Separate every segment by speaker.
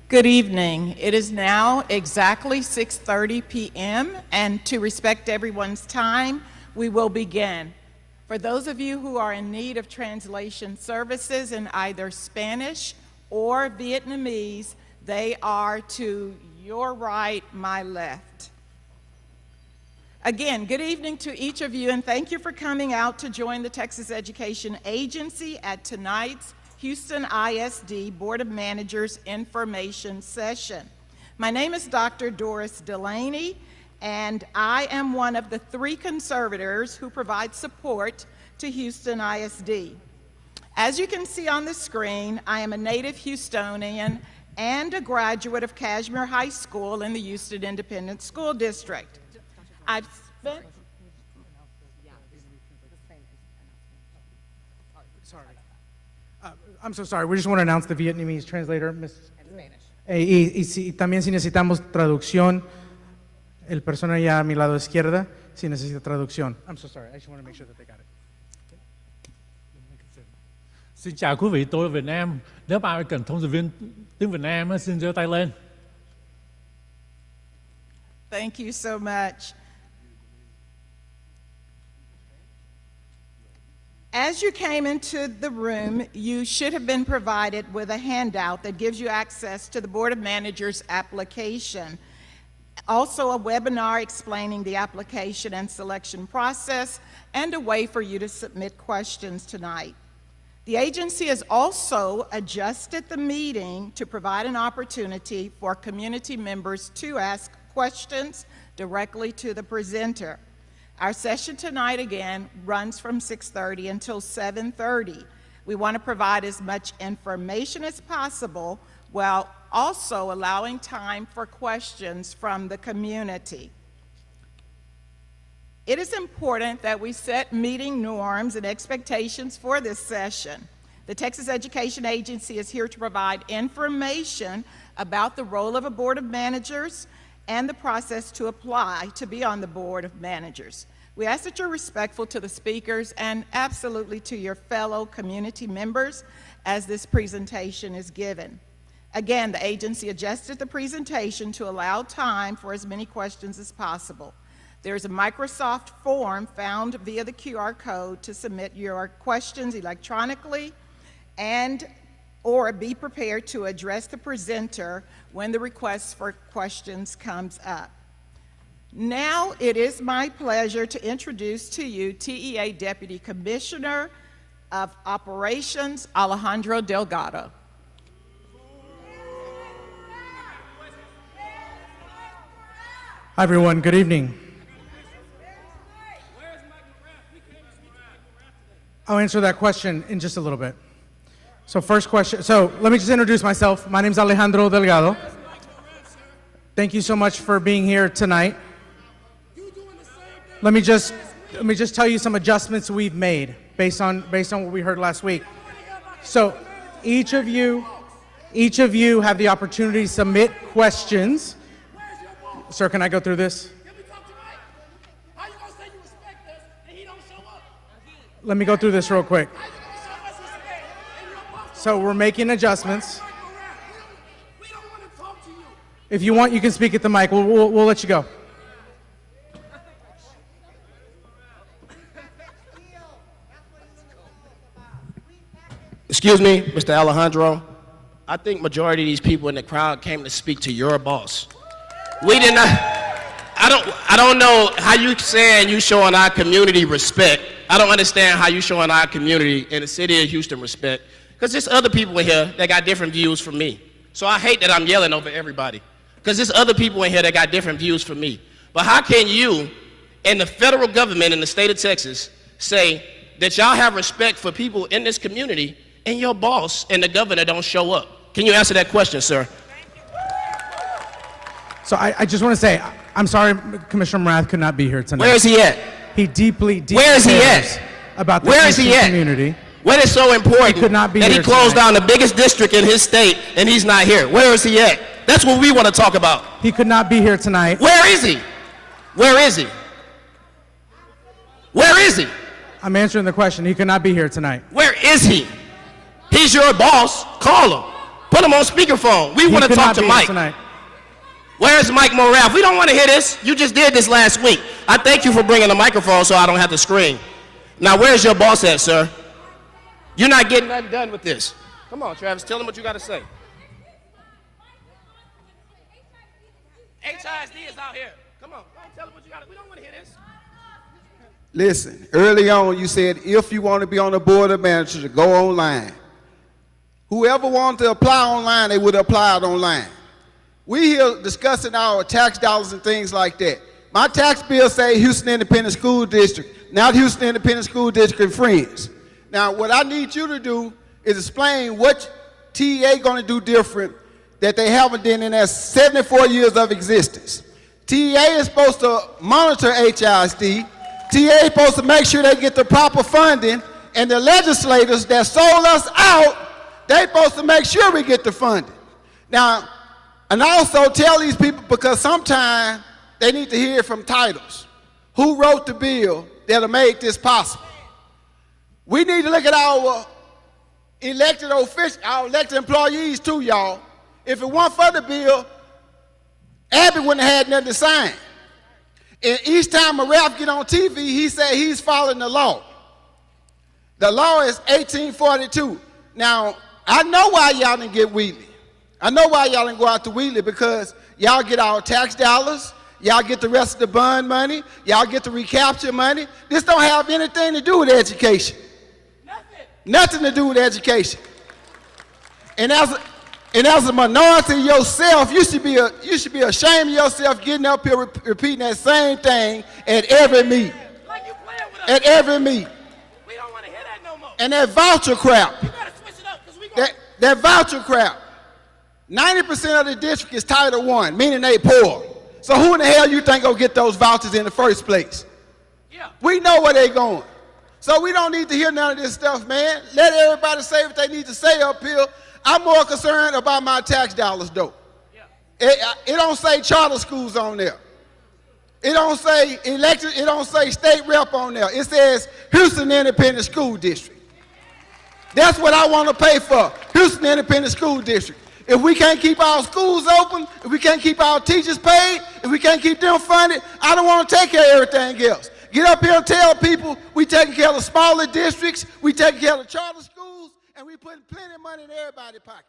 Speaker 1: Good evening. It is now exactly 6:30 p.m. and to respect everyone's time, we will begin. For those of you who are in need of translation services in either Spanish or Vietnamese, they are to your right, my left. Again, good evening to each of you, and thank you for coming out to join the Texas Education Agency at tonight's Houston ISD Board of Managers Information Session. My name is Dr. Doris Delaney, and I am one of the 3 conservators who provide support to Houston ISD. As you can see on the screen, I am a native Houstonian and a graduate of Kashmir High School in the Houston Independent School District. I've spent...
Speaker 2: I'm so sorry, we just want to announce the Vietnamese translator, Ms. Y también si necesitamos traducción, el persona allá a mi lado izquierda, si necesita traducción. I'm so sorry, I just want to make sure that they got it.
Speaker 3: Xin chào quý vị, tôi ở Việt Nam. Nếu ai cần thông dịch viên tiếng Việt Nam, xin giơ tay lên.
Speaker 1: Thank you so much. As you came into the room, you should have been provided with a handout that gives you access to the Board of Managers application. Also a webinar explaining the application and selection process, and a way for you to submit questions tonight. The agency has also adjusted the meeting to provide an opportunity for community members to ask questions directly to the presenter. Our session tonight, again, runs from 6:30 until 7:30. We want to provide as much information as possible while also allowing time for questions from the community. It is important that we set meeting norms and expectations for this session. The Texas Education Agency is here to provide information about the role of a Board of Managers and the process to apply to be on the Board of Managers. We ask that you're respectful to the speakers and absolutely to your fellow community members as this presentation is given. Again, the agency adjusted the presentation to allow time for as many questions as possible. There's a Microsoft form found via the QR code to submit your questions electronically or be prepared to address the presenter when the request for questions comes up. Now it is my pleasure to introduce to you TEA Deputy Commissioner of Operations, Alejandro Delgado.
Speaker 2: Hi everyone, good evening. I'll answer that question in just a little bit. So first question, let me just introduce myself. My name is Alejandro Delgado. Thank you so much for being here tonight. Let me just tell you some adjustments we've made based on what we heard last week. So each of you have the opportunity to submit questions. Sir, can I go through this? Let me go through this real quick. So we're making adjustments. If you want, you can speak at the mic. We'll let you go.
Speaker 4: Excuse me, Mr. Alejandro. I think majority of these people in the crowd came to speak to your boss. We did not. I don't know how you saying you showing our community respect. I don't understand how you showing our community in the city of Houston respect. Because there's other people in here that got different views from me. So I hate that I'm yelling over everybody. Because there's other people in here that got different views from me. But how can you and the federal government in the state of Texas say that y'all have respect for people in this community and your boss and the governor don't show up? Can you answer that question, sir?
Speaker 2: So I just want to say, I'm sorry Commissioner Morath could not be here tonight.
Speaker 4: Where is he at?
Speaker 2: He deeply
Speaker 4: Where is he
Speaker 2: cares
Speaker 4: at?
Speaker 2: about the
Speaker 4: Where is he
Speaker 2: Houston
Speaker 4: at?
Speaker 2: community.
Speaker 4: What is so important
Speaker 2: He could not be
Speaker 4: that he
Speaker 2: here
Speaker 4: closed
Speaker 2: tonight.
Speaker 4: down the biggest district in his state and he's not here? Where is he at? That's what we want to talk about.
Speaker 2: He could not be here tonight.
Speaker 4: Where is he? Where is he? Where is he?
Speaker 2: I'm answering the question. He could not be here tonight.
Speaker 4: Where is he? He's your boss. Call him. Put him on speakerphone. We
Speaker 2: He
Speaker 4: want to
Speaker 2: could
Speaker 4: talk
Speaker 2: not
Speaker 4: to
Speaker 2: be
Speaker 4: Mike.
Speaker 2: tonight.
Speaker 4: Where's Mike Morath? We don't want to hear this. You just did this last week. I thank you for bringing the microphone so I don't have to scream. Now, where's your boss at, sir? You're not getting nothing done with this. Come on, Travis, tell him what you got to say. HISD is out here. Come on, go tell him what you got to. We don't want to hear this.
Speaker 5: Listen, early on you said if you want to be on the board of managers, to go online. Whoever wanted to apply online, they would have applied online. We here discussing our tax dollars and things like that. My tax bill say Houston Independent School District, not Houston Independent School District and Friends. Now, what I need you to do is explain what TEA going to do different that they haven't done in their 74 years of existence. TEA is supposed to monitor HISD. TEA is supposed to make sure they get the proper funding, and the legislators that sold us out, they're supposed to make sure we get the funding. Now, and also tell these people, because sometimes they need to hear from titles. Who wrote the bill that'll make this possible? We need to look at our elected officials, our elected employees too, y'all. If it weren't for the bill, Abby wouldn't have had nothing to sign. And each time a rep get on TV, he said he's following the law. The law is 1842. Now, I know why y'all didn't get Wheatley. I know why y'all didn't go out to Wheatley, because y'all get our tax dollars, y'all get the rest of the bond money, y'all get the recapture money. This don't have anything to do with education. Nothing to do with education. And as a minority yourself, you should be ashamed of yourself getting up here repeating that same thing at every meeting.
Speaker 4: Like you playing with us.
Speaker 5: At every meeting.
Speaker 4: We don't want to hear that no more.
Speaker 5: And that voucher crap.
Speaker 4: You got to switch it up, because we going
Speaker 5: That voucher crap. 90% of the district is Title I, meaning they poor. So who in the hell you think gonna get those vouchers in the first place?
Speaker 4: Yeah.
Speaker 5: We know where they going. So we don't need to hear none of this stuff, man. Let everybody say what they need to say up here. I'm more concerned about my tax dollars, though.
Speaker 4: Yeah.
Speaker 5: It don't say charter schools on there. It don't say elected, it don't say state rep on there. It says Houston Independent School District. That's what I want to pay for, Houston Independent School District. If we can't keep our schools open, if we can't keep our teachers paid, if we can't keep them funded, I don't want to take care of everything else. Get up here and tell people we taking care of the smaller districts, we taking care of the charter schools, and we putting plenty of money in everybody's pocket.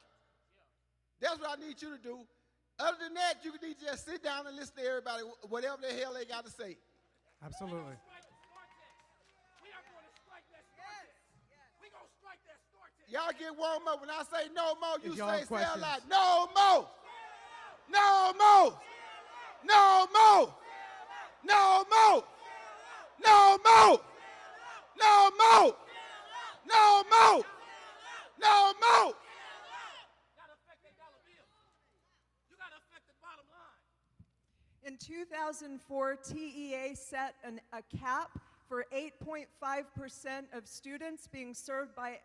Speaker 5: That's what I need you to do. Other than that, you need to just sit down and listen to everybody, whatever the hell they got to say.
Speaker 2: Absolutely.
Speaker 5: Y'all get warm up. When I say no more, you
Speaker 2: If y'all
Speaker 5: say
Speaker 2: have
Speaker 5: say a
Speaker 2: questions.
Speaker 5: lot. No more. No more. No more. No more. No more. No more. No more. No more.
Speaker 6: In 2004, TEA set a cap for 8.5% of students being served by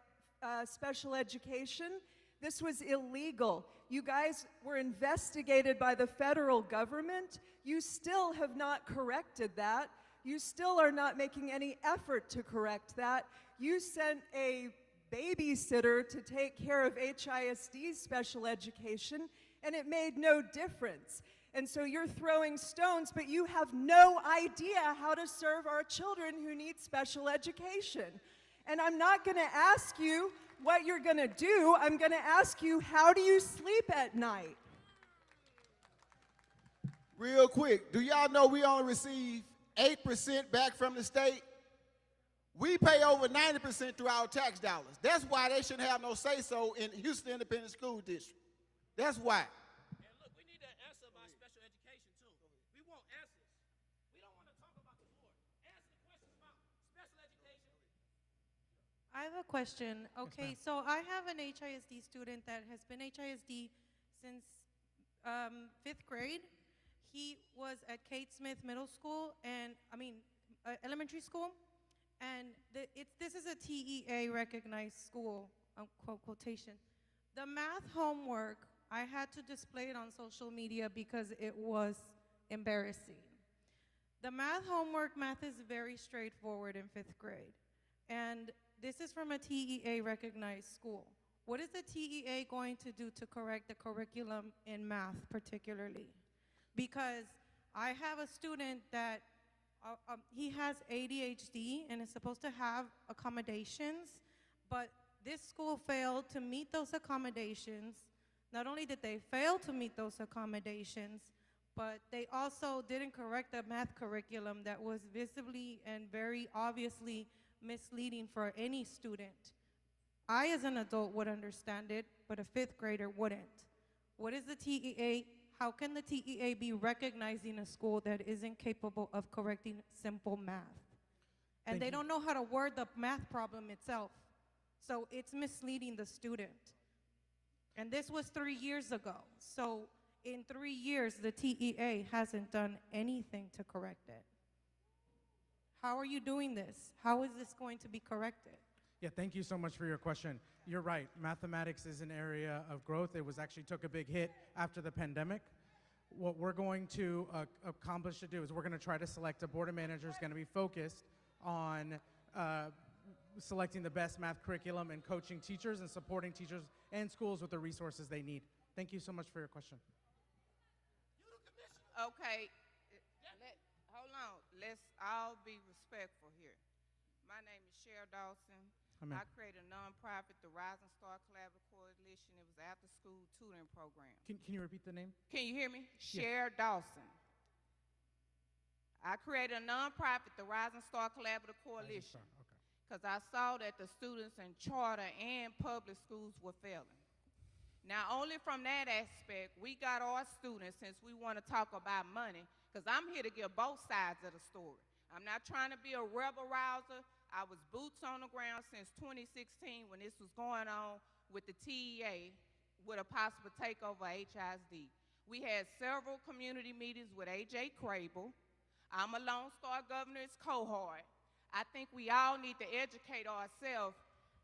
Speaker 6: special education. This was illegal. You guys were investigated by the federal government. You still have not corrected that. You still are not making any effort to correct that. You sent a babysitter to take care of HISD's special education, and it made no difference. And so you're throwing stones, but you have no idea how to serve our children who need special education. And I'm not going to ask you what you're going to do. I'm going to ask you, how do you sleep at night?
Speaker 5: Real quick, do y'all know we only receive 8% back from the state? We pay over 90% through our tax dollars. That's why they shouldn't have no say-so in Houston Independent School District. That's why.
Speaker 4: And look, we need to answer about special education, too. We want answers. We don't want to talk about the board. Answer the questions about special education.
Speaker 7: I have a question. Okay, so I have an HISD student that has been HISD since 5th grade. He was at Kate Smith Middle School, and elementary school, and this is a TEA recognized school, quotation. The math homework, I had to display it on social media because it was embarrassing. The math is very straightforward in 5th grade, and this is from a TEA recognized school. What is the TEA going to do to correct the curriculum in math particularly? Because I have a student that he has ADHD and is supposed to have accommodations, but this school failed to meet those accommodations. Not only did they fail to meet those accommodations, but they also didn't correct the math curriculum that was visibly and very obviously misleading for any student. I, as an adult, would understand it, but a fifth grader wouldn't. What is the TEA? How can the TEA be recognizing a school that isn't capable of correcting simple math? And they don't know how to word the math problem itself. So it's misleading the student. And this was 3 years ago. So in 3 years, the TEA hasn't done anything to correct it. How are you doing this? How is this going to be corrected?
Speaker 2: Yeah, thank you so much for your question. You're right, mathematics is an area of growth. It was actually took a big hit after the pandemic. What we're going to accomplish to do is we're gonna try to select a board of managers gonna be focused on selecting the best math curriculum and coaching teachers and supporting teachers and schools with the resources they need. Thank you so much for your question.
Speaker 1: Okay, hold on. Let's all be respectful here. My name is Cheryl Dawson.
Speaker 2: Amen.
Speaker 1: I created a nonprofit, the Rising Star Collaborative Coalition. It was an after-school tutoring program.
Speaker 2: Can you repeat the name?
Speaker 1: Can you hear me?
Speaker 2: Yes.
Speaker 1: Cheryl Dawson. I created a nonprofit, the Rising Star Collaborative Coalition,
Speaker 2: Okay.
Speaker 1: because I saw that the students in charter and public schools were failing. Now, only from that aspect, we got our students, since we want to talk about money, because I'm here to give both sides of the story. I'm not trying to be a rebel rouser. I was boots on the ground since 2016 when this was going on with the TEA with a possible takeover of HISD. We had several community meetings with A.J. Crable. I'm a Lone Star Governor's cohort. I think we all need to educate ourselves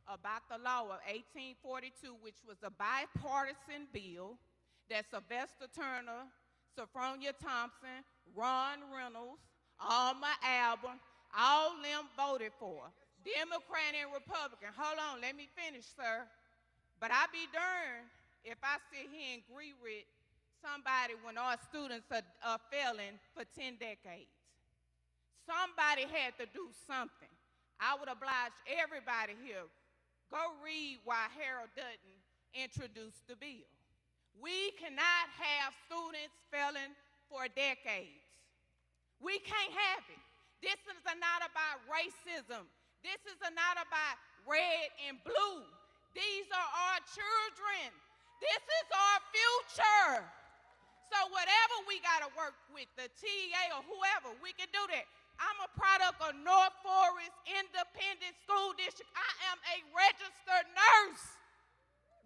Speaker 1: about the law of 1842, which was a bipartisan bill that Sylvester Turner, Sophronia Thompson, Ron Reynolds, Alma Albert, all them voted for. Democrat and Republican. Hold on, let me finish, sir. But I be darned if I sit here and agree with somebody when our students are failing for 10 decades. Somebody had to do something. I would oblige everybody here. Go read why Harold Dutton introduced the bill. We cannot have students failing for decades. We can't have it. This is not about racism. This is not about red and blue. These are our children. This is our future. So whatever we got to work with, the TEA or whoever, we can do that. I'm a product of North Forest Independent School District. I am a registered nurse.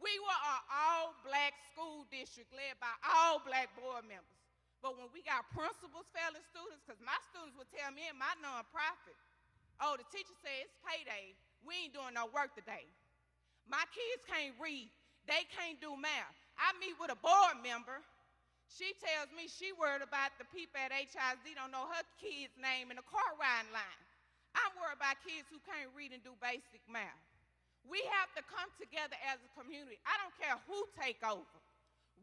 Speaker 1: We were an all-black school district led by all black board members. But when we got principals failing students, because my students would tell me in my nonprofit, oh, the teacher said it's payday. We ain't doing no work today. My kids can't read. They can't do math. I meet with a board member. She tells me she worried about the people at HISD don't know her kid's name in the car riding line. I'm worried about kids who can't read and do basic math. We have to come together as a community. I don't care who take over.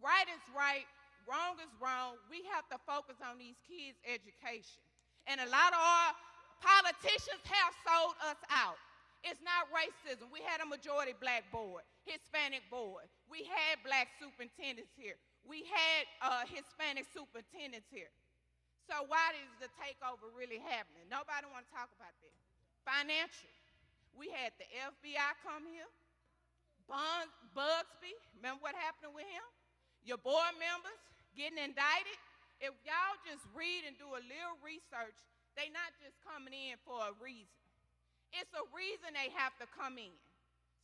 Speaker 1: Right is right, wrong is wrong. We have to focus on these kids' education. And a lot of our politicians have sold us out. It's not racism. We had a majority black board, Hispanic board. We had black superintendents here. We had Hispanic superintendents here. So why is the takeover really happening? Nobody want to talk about that. Financial. We had the FBI come here. Bugsby, remember what happened with him? Your board members getting indicted. If y'all just read and do a little research, they not just coming in for a reason. It's a reason they have to come in.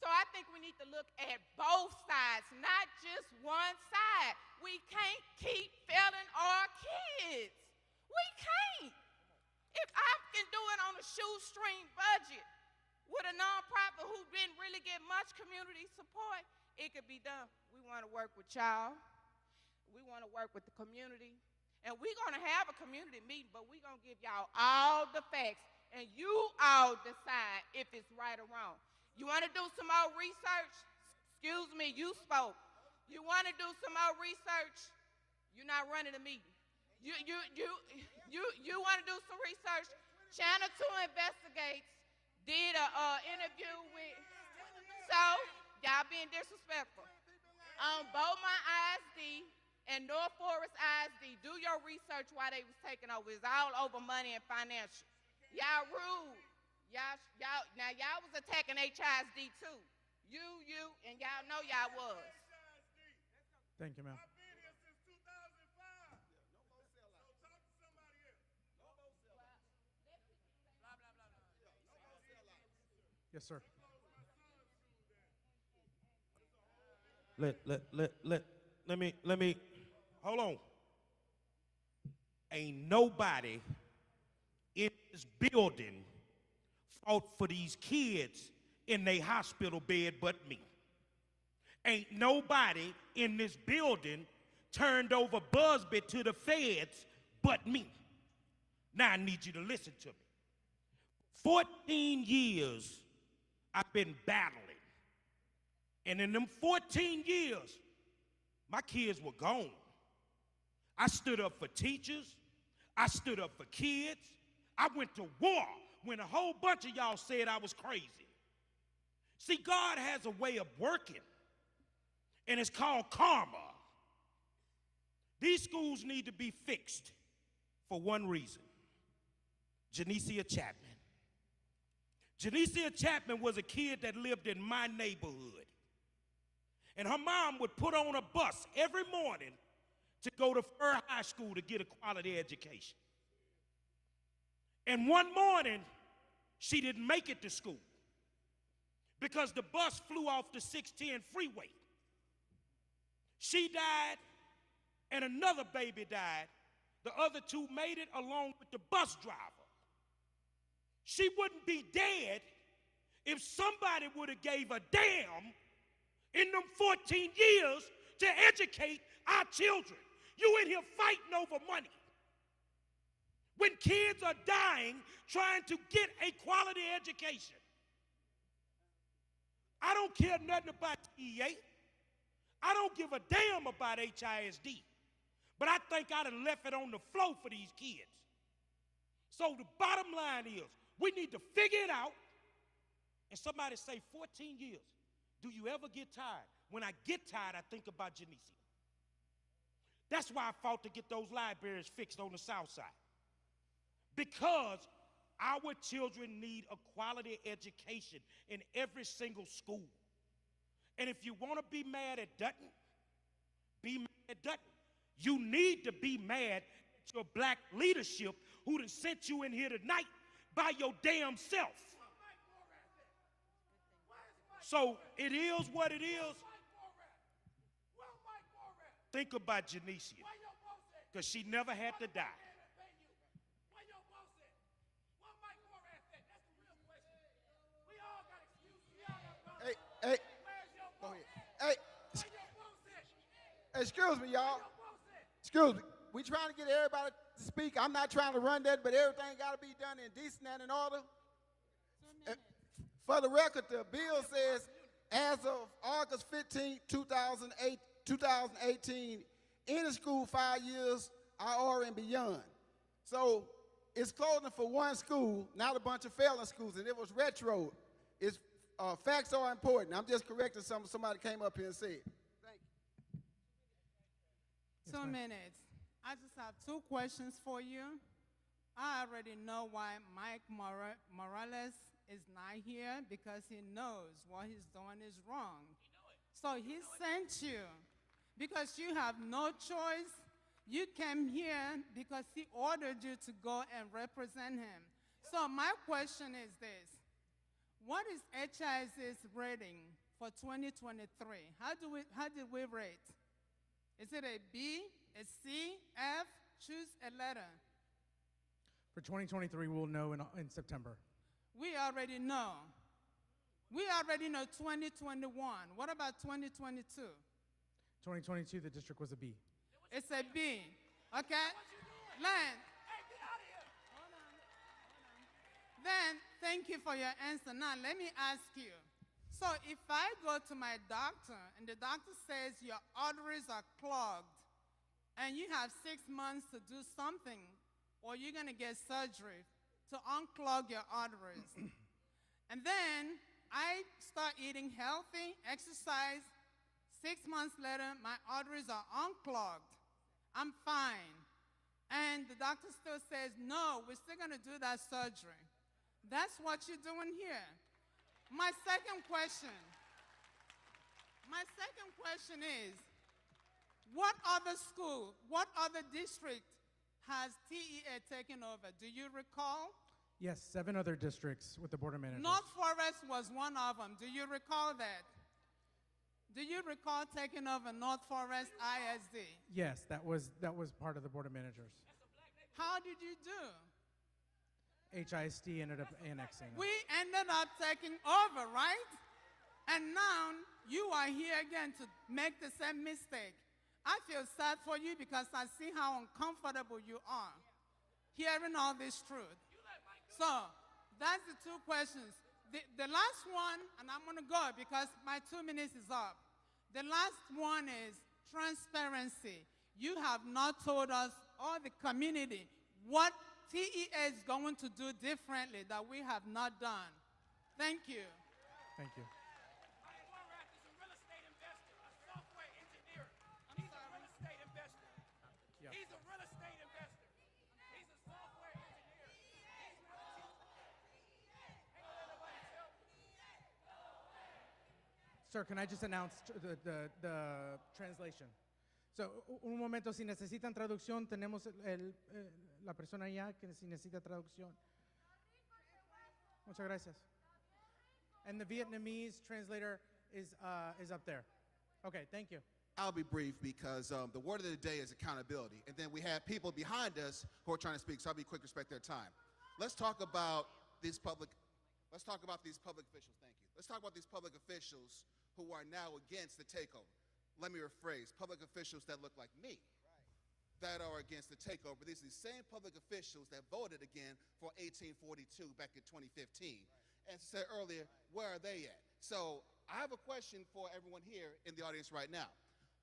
Speaker 1: So I think we need to look at both sides, not just one side. We can't keep failing our kids. We can't. If I can do it on a shoestring budget with a nonprofit who didn't really get much community support, it could be done. We want to work with y'all. We want to work with the community. And we're going to have a community meeting, but we're going to give y'all all the facts, and you all decide if it's right or wrong. You want to do some more research? Excuse me, you spoke. You want to do some more research? You're not running the meeting. You want to do some research? Channel 2 Investigates did an interview with, so y'all being disrespectful. Beaumont ISD and North Forest ISD, do your research while they was taking over. It's all over money and financial. Y'all rude. Y'all was attacking HISD too. You, and y'all know y'all was.
Speaker 2: Thank you, ma'am.
Speaker 8: I've been here since 2005. No more sellouts. So talk to somebody else. No more sellouts. Blah, blah, blah, blah. No more sellouts.
Speaker 2: Yes, sir.
Speaker 8: Let me, hold on. Ain't nobody in this building fought for these kids in their hospital bed but me. Ain't nobody in this building turned over Busby to the feds but me. Now I need you to listen to me. 14 years I've been battling. And in them 14 years, my kids were gone. I stood up for teachers. I stood up for kids. I went to war when a whole bunch of y'all said I was crazy. See, God has a way of working, and it's called karma. These schools need to be fixed for one reason. Janicia Chapman. Janicia Chapman was a kid that lived in my neighborhood. And her mom would put on a bus every morning to go to Fur High School to get a quality education. And one morning, she didn't make it to school because the bus flew off the 610 freeway. She died, and another baby died. The other two made it along with the bus driver. She wouldn't be dead if somebody would have gave a damn in them 14 years to educate our children. You in here fighting over money. When kids are dying trying to get a quality education. I don't care nothing about TEA. I don't give a damn about HISD. But I think I'd have left it on the floor for these kids. So the bottom line is, we need to figure it out. And somebody say 14 years. Do you ever get tired? When I get tired, I think about Janicia. That's why I fought to get those libraries fixed on the south side. Because our children need a quality education in every single school. And if you want to be mad at Dutton, be mad at Dutton. You need to be mad at your black leadership who done sent you in here tonight by your damn self. So it is what it is. Think about Janicia, because she never had to die.
Speaker 5: Hey, go ahead. Hey, excuse me, y'all. Excuse me. We trying to get everybody to speak. I'm not trying to run that, but everything got to be done in decent and in order. For the record, the bill says, as of August 15, 2018, any school 5 years or and beyond. So it's closing for one school, not a bunch of failing schools, and it was retro. It's facts are important. I'm just correcting something somebody came up here and said. Thank you.
Speaker 9: 2 minutes. I just have 2 questions for you. I already know why Mike Morales is not here, because he knows what he's doing is wrong. So he sent you because you have no choice. You came here because he ordered you to go and represent him. So my question is this. What is HIS's rating for 2023? How did we rate? Is it a B, a C, F? Choose a letter.
Speaker 2: For 2023, we'll know in September.
Speaker 9: We already know. We already know 2021. What about 2022?
Speaker 2: 2022, the district was a B.
Speaker 9: It's a B. Okay? Len. Hold on. Then, thank you for your answer. Now, let me ask you. So if I go to my doctor and the doctor says your arteries are clogged and you have 6 months to do something or you're going to get surgery to unclog your arteries, and then I start eating healthy, exercise, 6 months later my arteries are unclogged, I'm fine. And the doctor still says, no, we're still going to do that surgery. That's what you're doing here. My second question is, what other school, what other district has TEA taken over? Do you recall?
Speaker 2: Yes, 7 other districts with the Board of Managers.
Speaker 9: North Forest was one of them. Do you recall that? Do you recall taking over North Forest ISD?
Speaker 2: Yes, that was part of the Board of Managers.
Speaker 9: How did you do?
Speaker 2: HISD ended up annexing them.
Speaker 9: We ended up taking over, right? And now you are here again to make the same mistake. I feel sad for you because I see how uncomfortable you are hearing all this truth. So that's the 2 questions. The last one, and I'm going to go because my 2 minutes is up. The last one is transparency. You have not told us or the community what TEA is going to do differently that we have not done. Thank you.
Speaker 2: Thank you. Yeah.
Speaker 10: He's a real estate investor. He's a software engineer.
Speaker 2: Sir, can I just announce the translation? So, un momento, si necesitan traducción, tenemos la persona allá que si necesita traducción. Muchas gracias. And the Vietnamese translator is up there. Okay, thank you.
Speaker 11: I'll be brief because the word of the day is accountability. And then we have people behind us who are trying to speak, so I'll be quick, respect their time. Let's talk about these public officials, thank you. Let's talk about these public officials who are now against the takeover. Let me rephrase, public officials that look like me, that are against the takeover. These are the same public officials that voted again for 1842 back in 2015. And said earlier, where are they at? So I have a question for everyone here in the audience right now.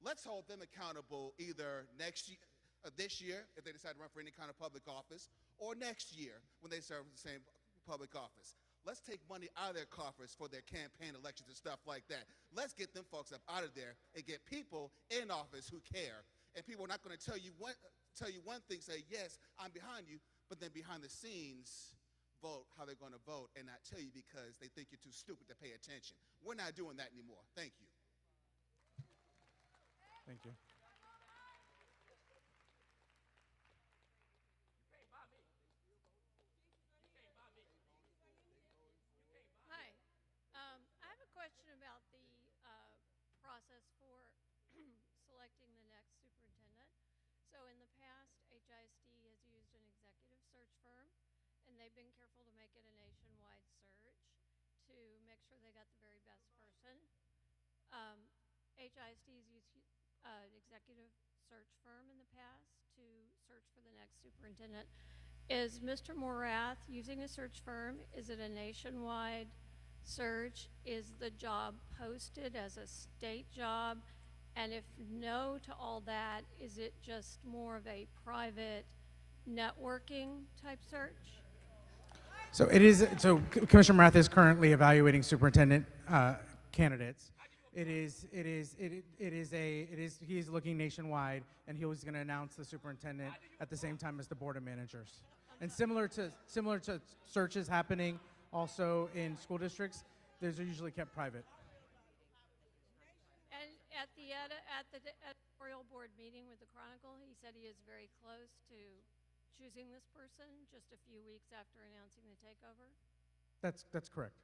Speaker 11: Let's hold them accountable either next year, this year, if they decide to run for any kind of public office, or next year when they serve the same public office. Let's take money out of their coffers for their campaign elections and stuff like that. Let's get them folks up out of there and get people in office who care. And people are not going to tell you one thing, say, yes, I'm behind you, but then behind the scenes, vote how they're going to vote and not tell you because they think you're too stupid to pay attention. We're not doing that anymore. Thank you.
Speaker 2: Thank you.
Speaker 12: Hi. I have a question about the process for selecting the next superintendent. So in the past, HISD has used an executive search firm, and they've been careful to make it a nationwide search to make sure they got the very best person. HISD has used an executive search firm in the past to search for the next superintendent. Is Mr. Morath using a search firm? Is it a nationwide search? Is the job posted as a state job? And if no to all that, is it just more of a private networking type search?
Speaker 2: So it is. So Commissioner Morath is currently evaluating superintendent candidates. He is looking nationwide, and he was going to announce the superintendent at the same time as the Board of Managers. And similar to searches happening also in school districts, those are usually kept private.
Speaker 12: And at the editorial board meeting with the Chronicle, he said he is very close to choosing this person just a few weeks after announcing the takeover.
Speaker 2: That's correct.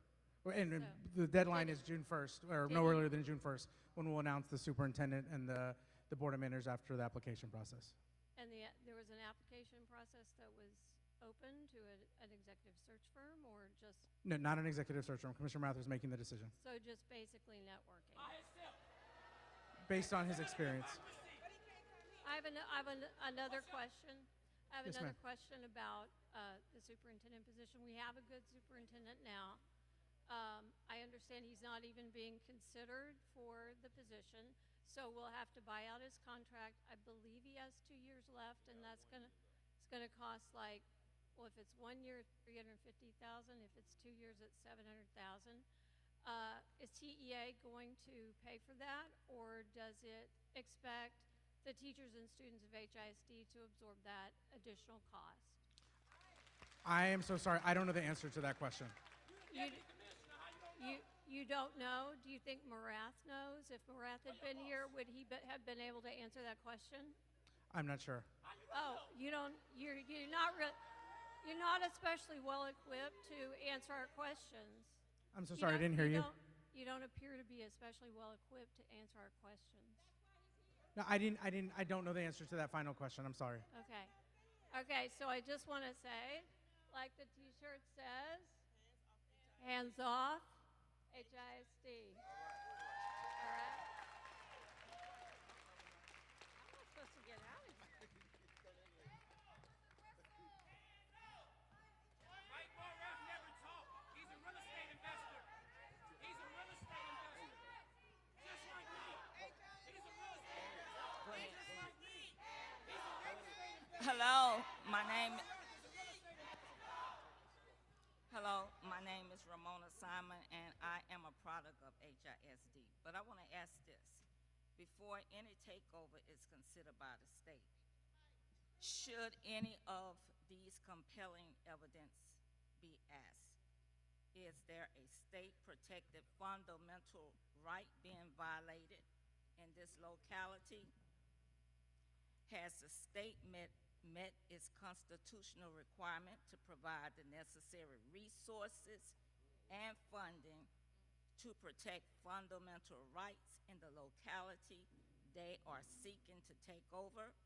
Speaker 2: And the deadline is June 1st, or no earlier than June 1st, when we'll announce the superintendent and the Board of Managers after the application process.
Speaker 12: And there was an application process that was open to an executive search firm, or just?
Speaker 2: No, not an executive search firm. Commissioner Morath was making the decision.
Speaker 12: So just basically networking.
Speaker 2: Based on his experience.
Speaker 12: I have another question. I have
Speaker 2: Yes,
Speaker 12: another
Speaker 2: ma'am.
Speaker 12: question about the superintendent position. We have a good superintendent now. I understand and he's not even being considered for the position. So we'll have to buy out his contract. I believe he has 2 years left, and it's gonna cost like, well, if it's 1 year, it's $350,000. If it's 2 years, it's $700,000. Is TEA going to pay for that, or does it expect the teachers and students of HISD to absorb that additional cost?
Speaker 2: I am so sorry. I don't know the answer to that question.
Speaker 12: You don't know? Do you think Morath knows? If Morath had been here, would he have been able to answer that question?
Speaker 2: I'm not sure.
Speaker 12: Oh, you don't. You're not especially well equipped to answer our questions.
Speaker 2: I'm so sorry. I didn't hear you.
Speaker 12: You don't appear to be especially well equipped to answer our questions.
Speaker 2: No, I don't know the answer to that final question. I'm sorry.
Speaker 12: Okay. Okay, so I just want to say, like the t-shirt says, hands off, HISD. All right? I'm not supposed to get out of here.
Speaker 10: Mike Morath never talked. He's a real estate investor. He's a real estate investor. Just like me. He's a real estate investor. Just like me. He's a real estate investor.
Speaker 13: Hello, my name is Ramona Simon, and I am a product of HISD. But I want to ask this. Before any takeover is considered by the state, should any of these compelling evidence be asked? Is there a state-protected fundamental right being violated in this locality? Has the state met its constitutional requirement to provide the necessary resources and funding to protect fundamental rights in the locality they are seeking to take over?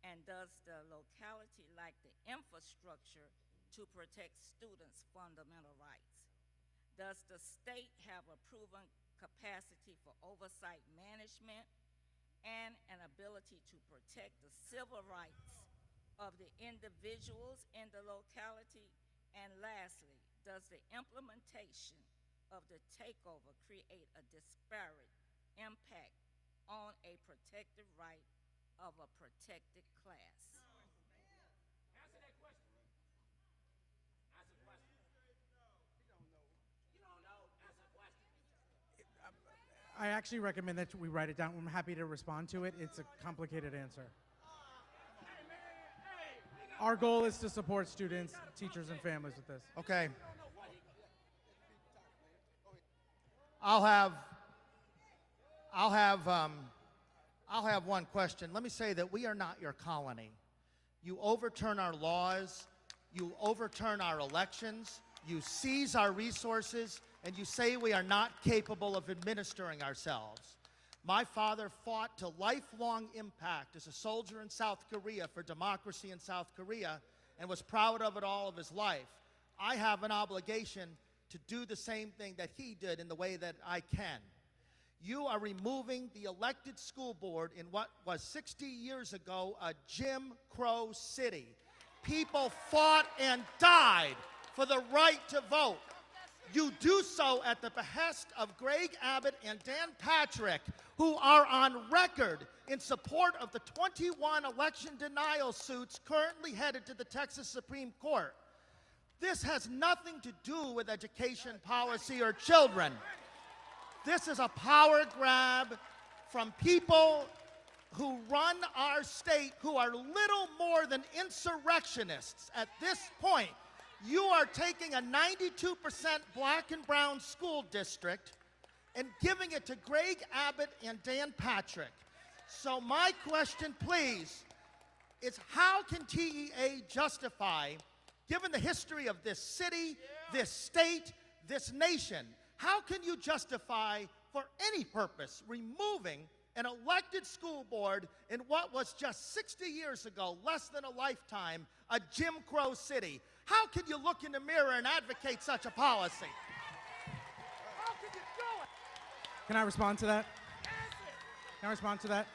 Speaker 13: And does the locality lack the infrastructure to protect students' fundamental rights? Does the state have a proven capacity for oversight management and an ability to protect the civil rights of the individuals in the locality? And lastly, does the implementation of the takeover create a disparate impact on a protected right of a protected class?
Speaker 10: Answer that question. Answer the question. You don't know. Answer the question.
Speaker 2: I actually recommend that we write it down. I'm happy to respond to it. It's a complicated answer. Our goal is to support students, teachers, and families with this.
Speaker 14: Okay. I'll have one question. Let me say that we are not your colony. You overturn our laws, you overturn our elections, you seize our resources, and you say we are not capable of administering ourselves. My father fought to lifelong impact as a soldier in South Korea for democracy in South Korea and was proud of it all of his life. I have an obligation to do the same thing that he did in the way that I can. You are removing the elected school board in what was 60 years ago a Jim Crow city. People fought and died for the right to vote. You do so at the behest of Greg Abbott and Dan Patrick, who are on record in support of the 21 election denial suits currently headed to the Texas Supreme Court. This has nothing to do with education policy or children. This is a power grab from people who run our state, who are little more than insurrectionists at this point. You are taking a 92% black and brown school district and giving it to Greg Abbott and Dan Patrick. So my question, please, is how can TEA justify, given the history of this city, this state, this nation, how can you justify for any purpose removing an elected school board in what was just 60 years ago, less than a lifetime, a Jim Crow city? How can you look in the mirror and advocate such a policy? How can you do it?
Speaker 2: Can I respond to that? Can I respond to that?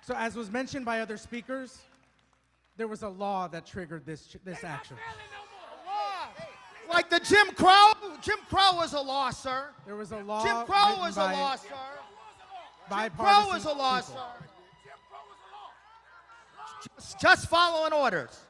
Speaker 2: So as was mentioned by other speakers, there was a law that triggered this action.
Speaker 14: Like the Jim Crow? Jim Crow was a law, sir.
Speaker 2: There was a law.
Speaker 14: Jim Crow
Speaker 2: written
Speaker 14: was a
Speaker 2: by
Speaker 14: law, sir. Jim Crow
Speaker 2: bipartisan
Speaker 14: was a law,
Speaker 2: people.
Speaker 14: sir. Just following orders.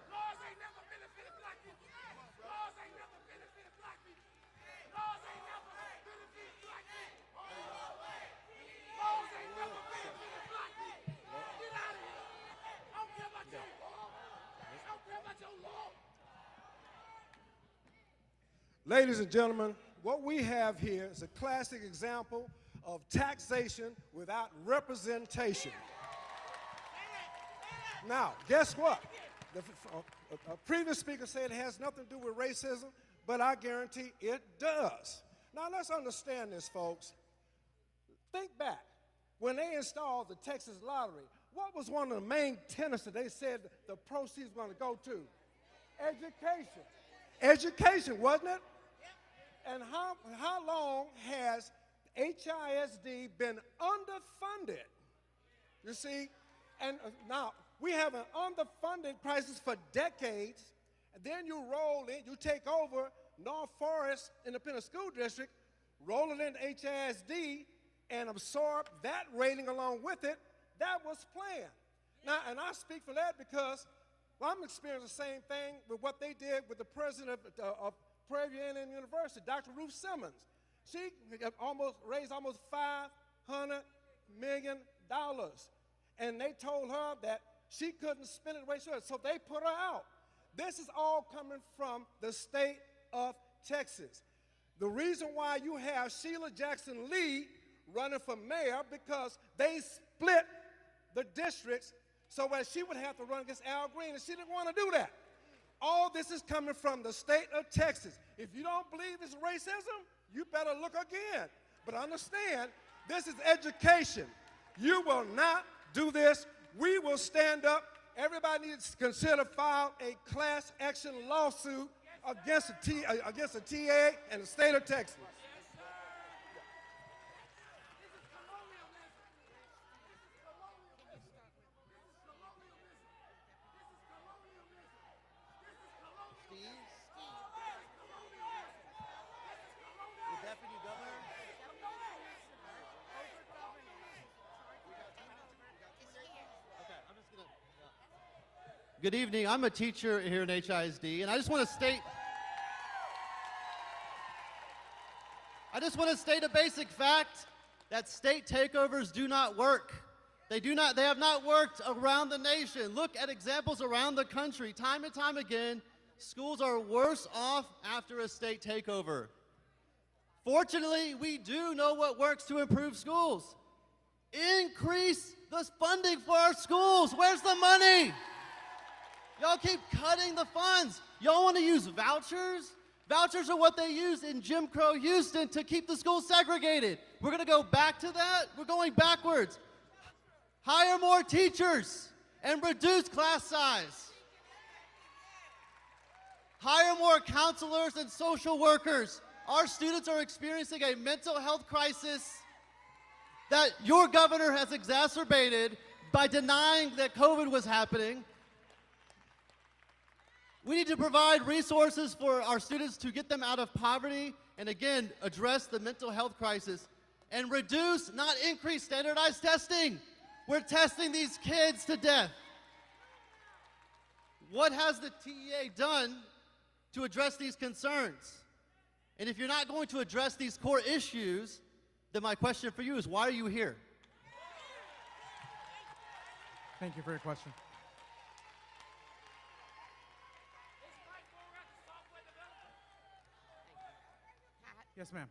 Speaker 15: Ladies and gentlemen, what we have here is a classic example of taxation without representation. Now, guess what? A previous speaker said it has nothing to do with racism, but I guarantee it does. Now, let's understand this, folks. Think back. When they installed the Texas lottery, what was one of the main tenets that they said the proceeds were going to go to? Education. Education, wasn't it? And how long has HISD been underfunded? You see? And now, we have an underfunded crisis for decades, and then you roll in, you take over North Forest Independent School District, roll it into HISD, and absorb that rating along with it. That was planned. Now, and I speak for that because I'm experiencing the same thing with what they did with the president of Prairie View A&M University, Dr. Ruth Simmons. She raised almost $500 million. And they told her that she couldn't spend it the way she was, so they put her out. This is all coming from the state of Texas. The reason why you have Sheila Jackson Lee running for mayor, because they split the districts so that she would have to run against Al Green, and she didn't want to do that. All this is coming from the state of Texas. If you don't believe it's racism, you better look again. But understand, this is education. You will not do this. We will stand up. Everybody needs to consider file a class action lawsuit against the TA and the state of Texas.
Speaker 16: Good evening. I'm a teacher here at HISD, and I just want to state a basic fact that state takeovers do not work. They have not worked around the nation. Look at examples around the country. Time and time again, schools are worse off after a state takeover. Fortunately, we do know what works to improve schools. Increase the funding for our schools. Where's the money? Y'all keep cutting the funds. Y'all want to use vouchers? Vouchers are what they used in Jim Crow Houston to keep the schools segregated. We're going to go back to that? We're going backwards. Hire more teachers and reduce class size. Hire more counselors and social workers. Our students are experiencing a mental health crisis that your governor has exacerbated by denying that COVID was happening. We need to provide resources for our students to get them out of poverty and, again, address the mental health crisis and reduce, not increase, standardized testing. We're testing these kids to death. What has the TEA done to address these concerns? And if you're not going to address these core issues, then my question for you is, why are you here?
Speaker 2: Thank you for your question. Yes, ma'am.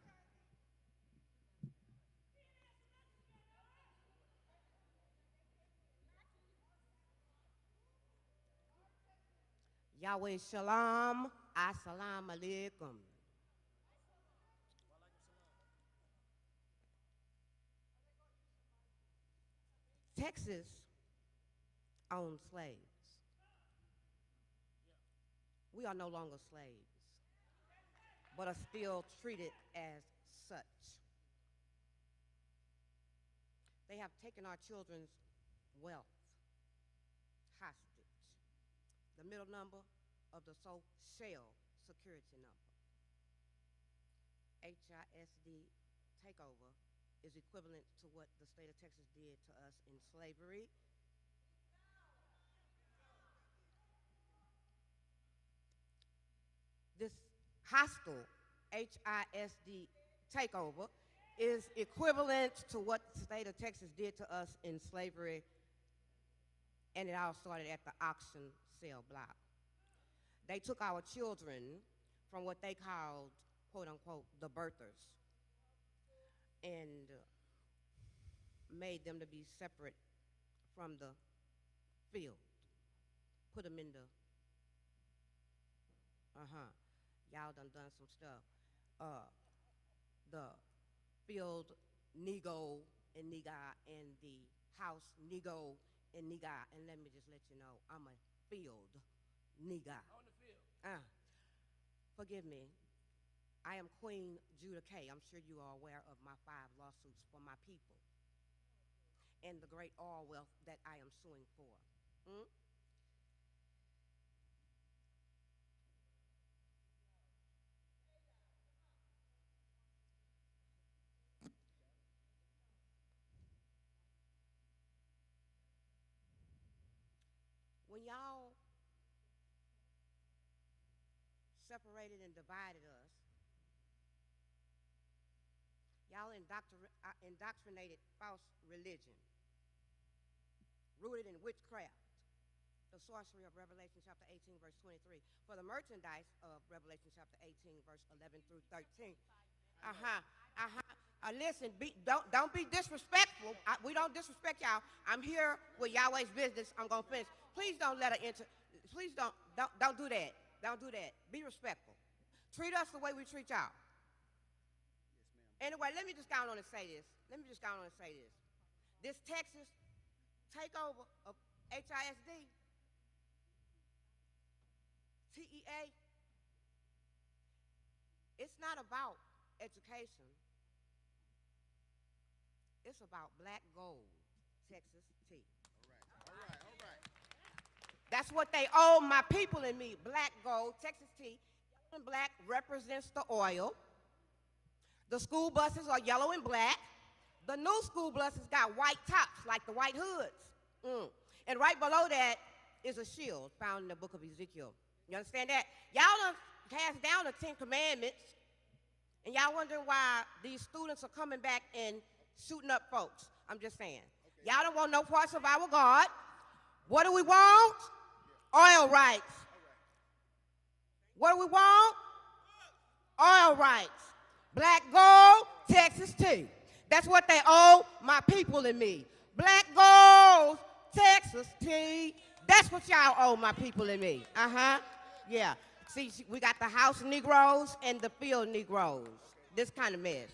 Speaker 17: Yahweh Shalom, Assalamu Alaikum. Texas owned slaves. We are no longer slaves, but are still treated as such. They have taken our children's wealth hostage. The middle number of the Social Security number. HISD takeover is equivalent to what the state of Texas did to us in slavery. This hostile HISD takeover is equivalent to what the state of Texas did to us in slavery, and it all started at the auction sale block. They took our children from what they called, quote unquote, the birthers, and made them to be separate from the field, put them in the, y'all done some stuff. The field nego and nigga and the house nego and nigga, and let me just let you know, I'm a field nigga. On the field. Forgive me. I am Queen Judah K. I'm sure you are aware of my 5 lawsuits for my people and the great oil wealth that I am suing for. When y'all separated and divided us, y'all indoctrinated false religion, rooted in witchcraft, the sorcery of Revelation chapter 18, verse 23, for the merchandise of Revelation chapter 18, verse 11 through 13. Listen, don't be disrespectful. We don't disrespect y'all. I'm here with Yahweh's business. I'm gonna finish. Please don't let her enter. Please don't do that. Don't do that. Be respectful. Treat us the way we treat y'all. Anyway, let me just go on and say this. This Texas takeover of HISD, TEA, it's not about education. It's about black gold, Texas tea. All right. That's what they owe my people and me, black gold, Texas tea. Yellow and black represents the oil. The school buses are yellow and black. The new school buses got white tops, like the white hoods. And right below that is a shield found in the book of Ezekiel. You understand that? Y'all done cast down the 10 Commandments, and y'all wondering why these students are coming back and shooting up folks. I'm just saying. Okay. Y'all don't want no parts of our God. What do we want? Oil rights. What do we want? Oil rights. Black gold, Texas tea. That's what they owe my people and me. Black gold, Texas tea. That's what y'all owe my people and me. Yeah. See, we got the house Negroes and the field Negroes. This kind of mess.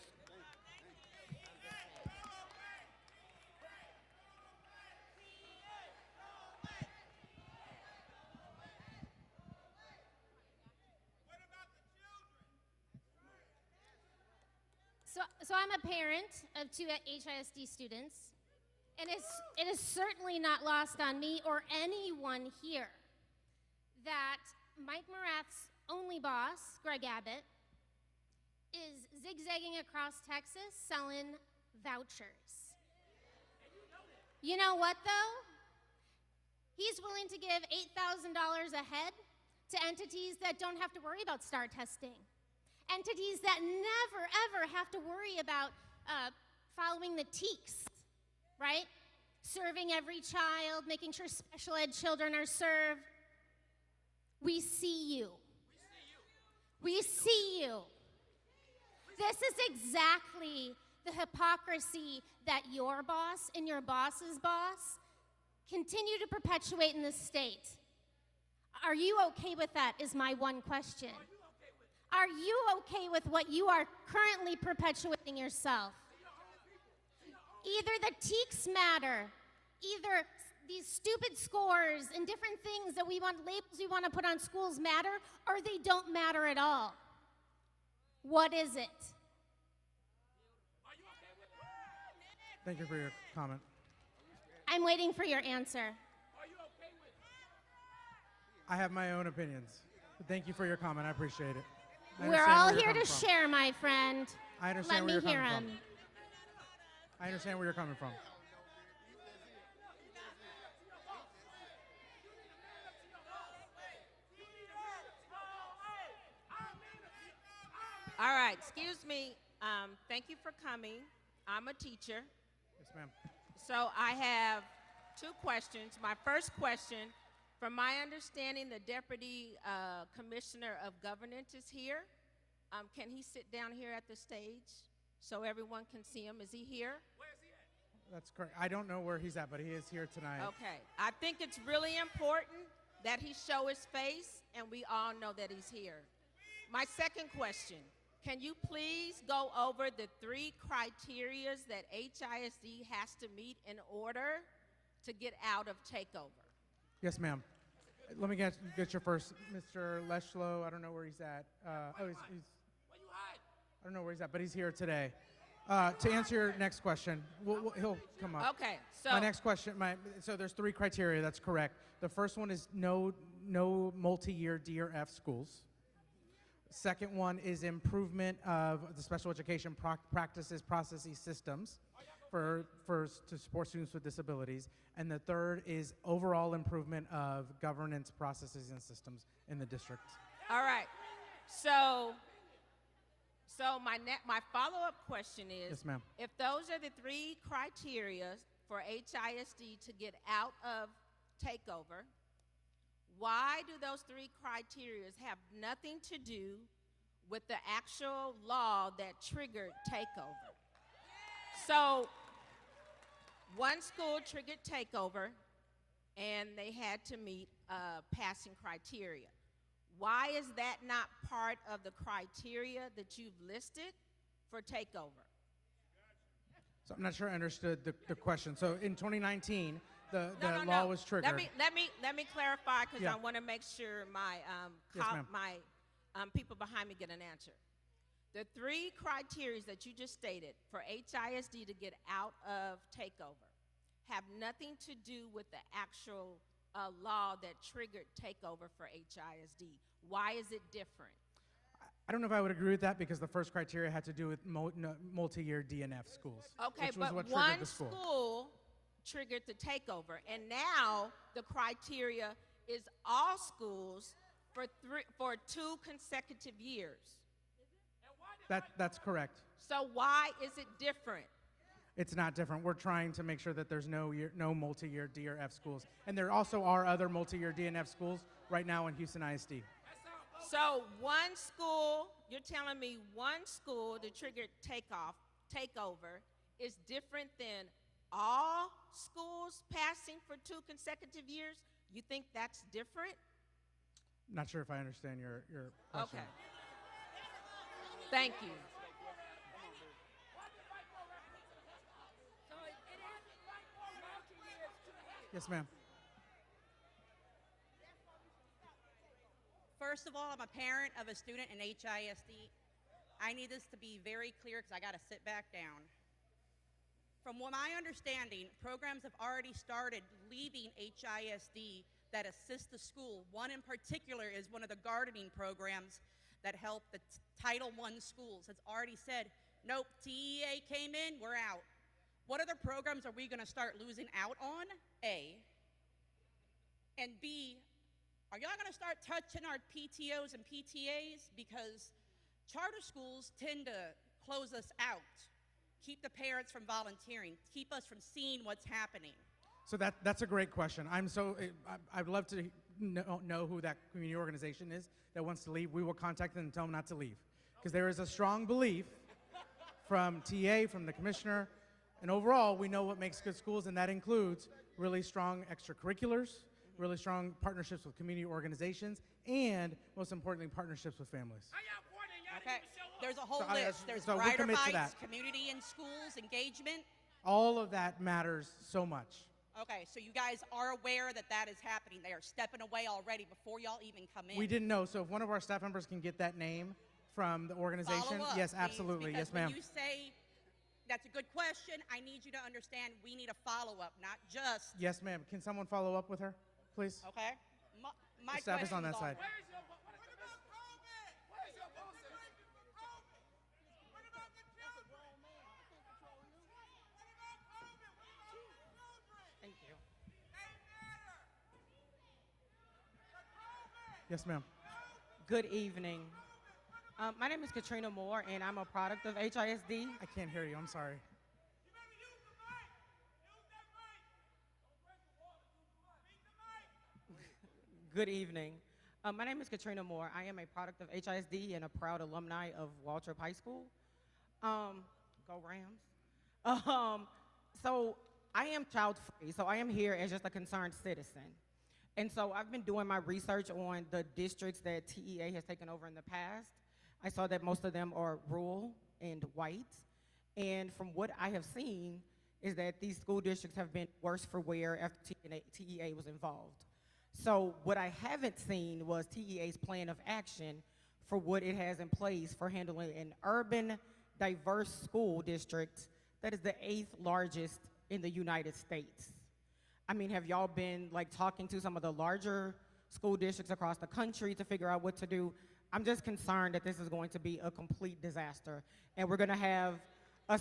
Speaker 18: So I'm a parent of 2 HISD students, and it is certainly not lost on me or anyone here that Mike Morath's only boss, Greg Abbott, is zigzagging across Texas selling vouchers. You know what, though? He's willing to give $8,000 a head to entities that don't have to worry about STAR testing. Entities that never, ever have to worry about following the TEKS, right? Serving every child, making sure special ed children are served. We see you. We see you. This is exactly the hypocrisy that your boss and your boss's boss continue to perpetuate in this state. Are you okay with that is my one question. Are you okay with what you are currently perpetuating yourself? Either the TEKS matter, either these stupid scores and different things that labels we want to put on schools matter, or they don't matter at all. What is it?
Speaker 2: Thank you for your comment.
Speaker 18: I'm waiting for your answer.
Speaker 2: I have my own opinions. But thank you for your comment. I appreciate it. I
Speaker 18: We're
Speaker 2: understand
Speaker 18: all
Speaker 2: where you're
Speaker 18: here to
Speaker 2: coming from.
Speaker 18: share, my friend.
Speaker 2: I understand
Speaker 18: Let
Speaker 2: where
Speaker 18: me
Speaker 2: you're
Speaker 18: hear
Speaker 2: coming
Speaker 18: him.
Speaker 2: I understand where you're coming from.
Speaker 19: All right, excuse me. Thank you for coming. I'm a teacher.
Speaker 2: Yes, ma'am.
Speaker 19: So I have two questions. My first question, from my understanding, the Deputy Commissioner of Governance is here. Can he sit down here at the stage so everyone can see him? Is he here?
Speaker 2: That's correct. I don't know where he's at, but he is here tonight.
Speaker 19: Okay. I think it's really important that he show his face, and we all know that he's here. My second question, can you please go over the 3 criteria that HISD has to meet in order to get out of takeover?
Speaker 2: Yes, ma'am. Let me get your first, Mr. Leschlow. I don't know where he's at. He's I don't know where he's at, but he's here today. To answer your next question, he'll come up.
Speaker 19: Okay, so
Speaker 2: My next question, so there's 3 criteria, that's correct. The first one is no multi-year D or F schools. Second one is improvement of the special education practices, processes, systems to support students with disabilities. And the third is overall improvement of governance processes and systems in the district.
Speaker 19: all right. So my follow-up question is,
Speaker 2: Yes, ma'am.
Speaker 19: if those are the 3 criteria for HISD to get out of takeover, why do those 3 criteria have nothing to do with the actual law that triggered takeover? So one school triggered takeover, and they had to meet passing criteria. Why is that not part of the criteria that you've listed for takeover?
Speaker 2: So I'm not sure I understood the question. So in 2019, the
Speaker 19: No.
Speaker 2: law was triggered.
Speaker 19: Let me clarify, because
Speaker 2: Yeah.
Speaker 19: I want to make sure my
Speaker 2: Yes, ma'am.
Speaker 19: people behind me get an answer. The 3 criteria that you just stated for HISD to get out of takeover have nothing to do with the actual law that triggered takeover for HISD. Why is it different?
Speaker 2: I don't know if I would agree with that, because the first criteria had to do with multi-year DNF schools.
Speaker 19: Okay,
Speaker 2: which was
Speaker 19: but
Speaker 2: what triggered
Speaker 19: one
Speaker 2: the school.
Speaker 19: school triggered the takeover, and now the criteria is all schools for 2 consecutive years.
Speaker 2: That's correct.
Speaker 19: So why is it different?
Speaker 2: It's not different. We're trying to make sure that there's no multi-year D or F schools. And there also are other multi-year D and F schools right now in Houston ISD.
Speaker 19: So one school, you're telling me one school that triggered takeover is different than all schools passing for 2 consecutive years? You think that's different?
Speaker 2: Not sure if I understand your question.
Speaker 19: Okay. Thank you.
Speaker 2: Yes, ma'am.
Speaker 20: First of all, I'm a parent of a student in HISD. I need this to be very clear because I got to sit back down. From what my understanding, programs have already started leaving HISD that assist the school. One in particular is one of the gardening programs that help the Title I schools. It's already said, nope, TEA came in, we're out. What other programs are we going to start losing out on? A. And B, are y'all going to start touching our PTOs and PTAs? Because charter schools tend to close us out, keep the parents from volunteering, keep us from seeing what's happening.
Speaker 2: So that's a great question. I'd love to know who that community organization is that wants to leave. We will contact them and tell them not to leave. Because there is a strong belief from TA, from the commissioner, and overall, we know what makes good schools, and that includes really strong extracurriculars, really strong partnerships with community organizations, and most importantly, partnerships with families.
Speaker 20: Okay, there's a whole
Speaker 2: So
Speaker 20: list. There's
Speaker 2: so we
Speaker 20: brighter
Speaker 2: commit to
Speaker 20: bites,
Speaker 2: that.
Speaker 20: community in schools, engagement.
Speaker 2: All of that matters so much.
Speaker 20: Okay, so you guys are aware that that is happening. They are stepping away already before y'all even come in.
Speaker 2: We didn't know, so if one of our staff members can get that name from the organization,
Speaker 20: Follow up,
Speaker 2: yes,
Speaker 20: please,
Speaker 2: absolutely,
Speaker 20: because
Speaker 2: yes, ma'am.
Speaker 20: When you say that's a good question, I need you to understand we need a follow-up, not just.
Speaker 2: Yes, ma'am. Can someone follow up with her, please?
Speaker 20: Okay. My
Speaker 2: The staff is on
Speaker 20: question
Speaker 2: that side. Yes, ma'am.
Speaker 21: Good evening. My name is Katrina Moore, and I'm a product of HISD.
Speaker 2: I can't hear you. I'm sorry.
Speaker 21: Good evening. My name is Katrina Moore. I am a product of HISD and a proud alumni of Waltrip High School. Go Rams. So I am child-free, so I am here as just a concerned citizen. And so I've been doing my research on the districts that TEA has taken over in the past. I saw that most of them are rural and white. And from what I have seen is that these school districts have been worse for wear after TEA was involved. So what I haven't seen was TEA's plan of action for what it has in place for handling an urban, diverse school district that is the 8th largest in the United States. I mean, have y'all been like talking to some of the larger school districts across the country to figure out what to do? I'm just concerned that this is going to be a complete disaster, and we're gonna have a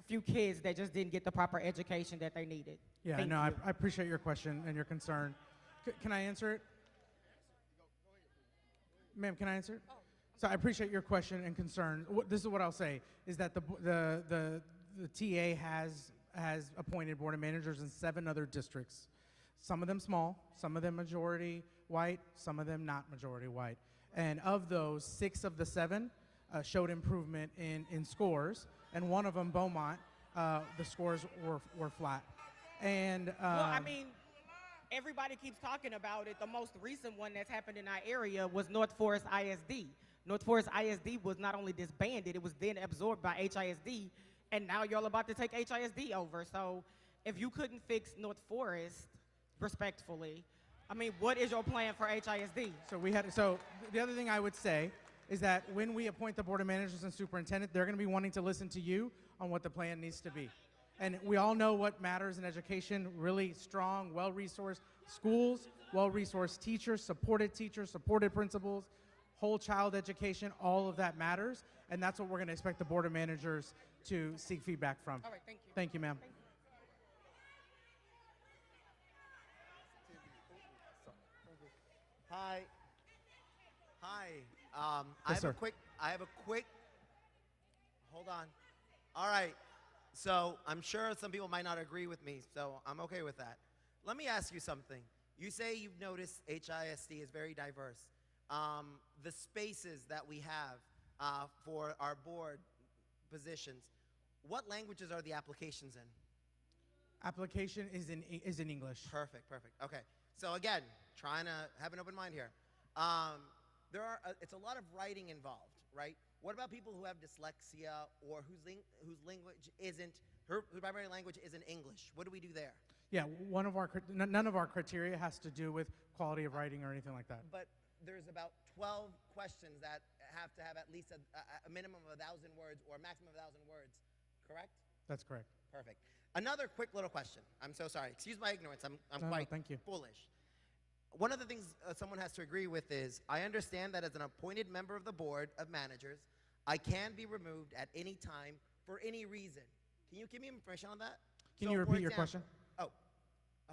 Speaker 21: few kids that just didn't get the proper education that they needed.
Speaker 2: Yeah,
Speaker 21: Thank
Speaker 2: no,
Speaker 21: you.
Speaker 2: I appreciate your question and your concern. Can I answer it? Ma'am, can I answer it? So I appreciate your question and concern. This is what I'll say, is that the TA has appointed board of managers in 7 other districts. Some of them small, some of them majority white, some of them not majority white. And of those, 6 of the 7 showed improvement in scores, and one of them, Beaumont, the scores were flat. And
Speaker 21: Well, I mean, everybody keeps talking about it. The most recent one that's happened in our area was North Forest ISD. North Forest ISD was not only disbanded, it was then absorbed by HISD, and now y'all about to take HISD over. So if you couldn't fix North Forest, respectfully, I mean, what is your plan for HISD?
Speaker 2: So the other thing I would say is that when we appoint the board of managers and superintendent, they're going to be wanting to listen to you on what the plan needs to be. And we all know what matters in education: really strong, well-resourced schools, well-resourced teachers, supported principals, whole child education. All of that matters, and that's what we're going to expect the board of managers to seek feedback from.
Speaker 21: All right, thank you.
Speaker 2: Thank you, ma'am.
Speaker 22: Hi.
Speaker 2: Yes, sir.
Speaker 22: I have a quick, hold on. All right, so I'm sure some people might not agree with me, so I'm okay with that. Let me ask you something. You say you've noticed HISD is very diverse. The spaces that we have for our board positions, what languages are the applications in?
Speaker 2: Application is in English.
Speaker 22: Perfect. Okay. So again, trying to have an open mind here. It's a lot of writing involved, right? What about people who have dyslexia or whose primary language isn't English? What do we do there?
Speaker 2: Yeah, none of our criteria has to do with quality of writing or anything like that.
Speaker 22: But there's about 12 questions that have to have at least a minimum of 1,000 words or a maximum of 1,000 words, correct?
Speaker 2: That's correct.
Speaker 22: Perfect. Another quick little question. I'm so sorry. Excuse my ignorance. I'm
Speaker 2: No,
Speaker 22: quite
Speaker 2: thank you.
Speaker 22: foolish. One of the things someone has to agree with is, I understand that as an appointed member of the board of managers, I can be removed at any time for any reason. Can you give me information on that?
Speaker 2: Can you repeat your question?
Speaker 22: Oh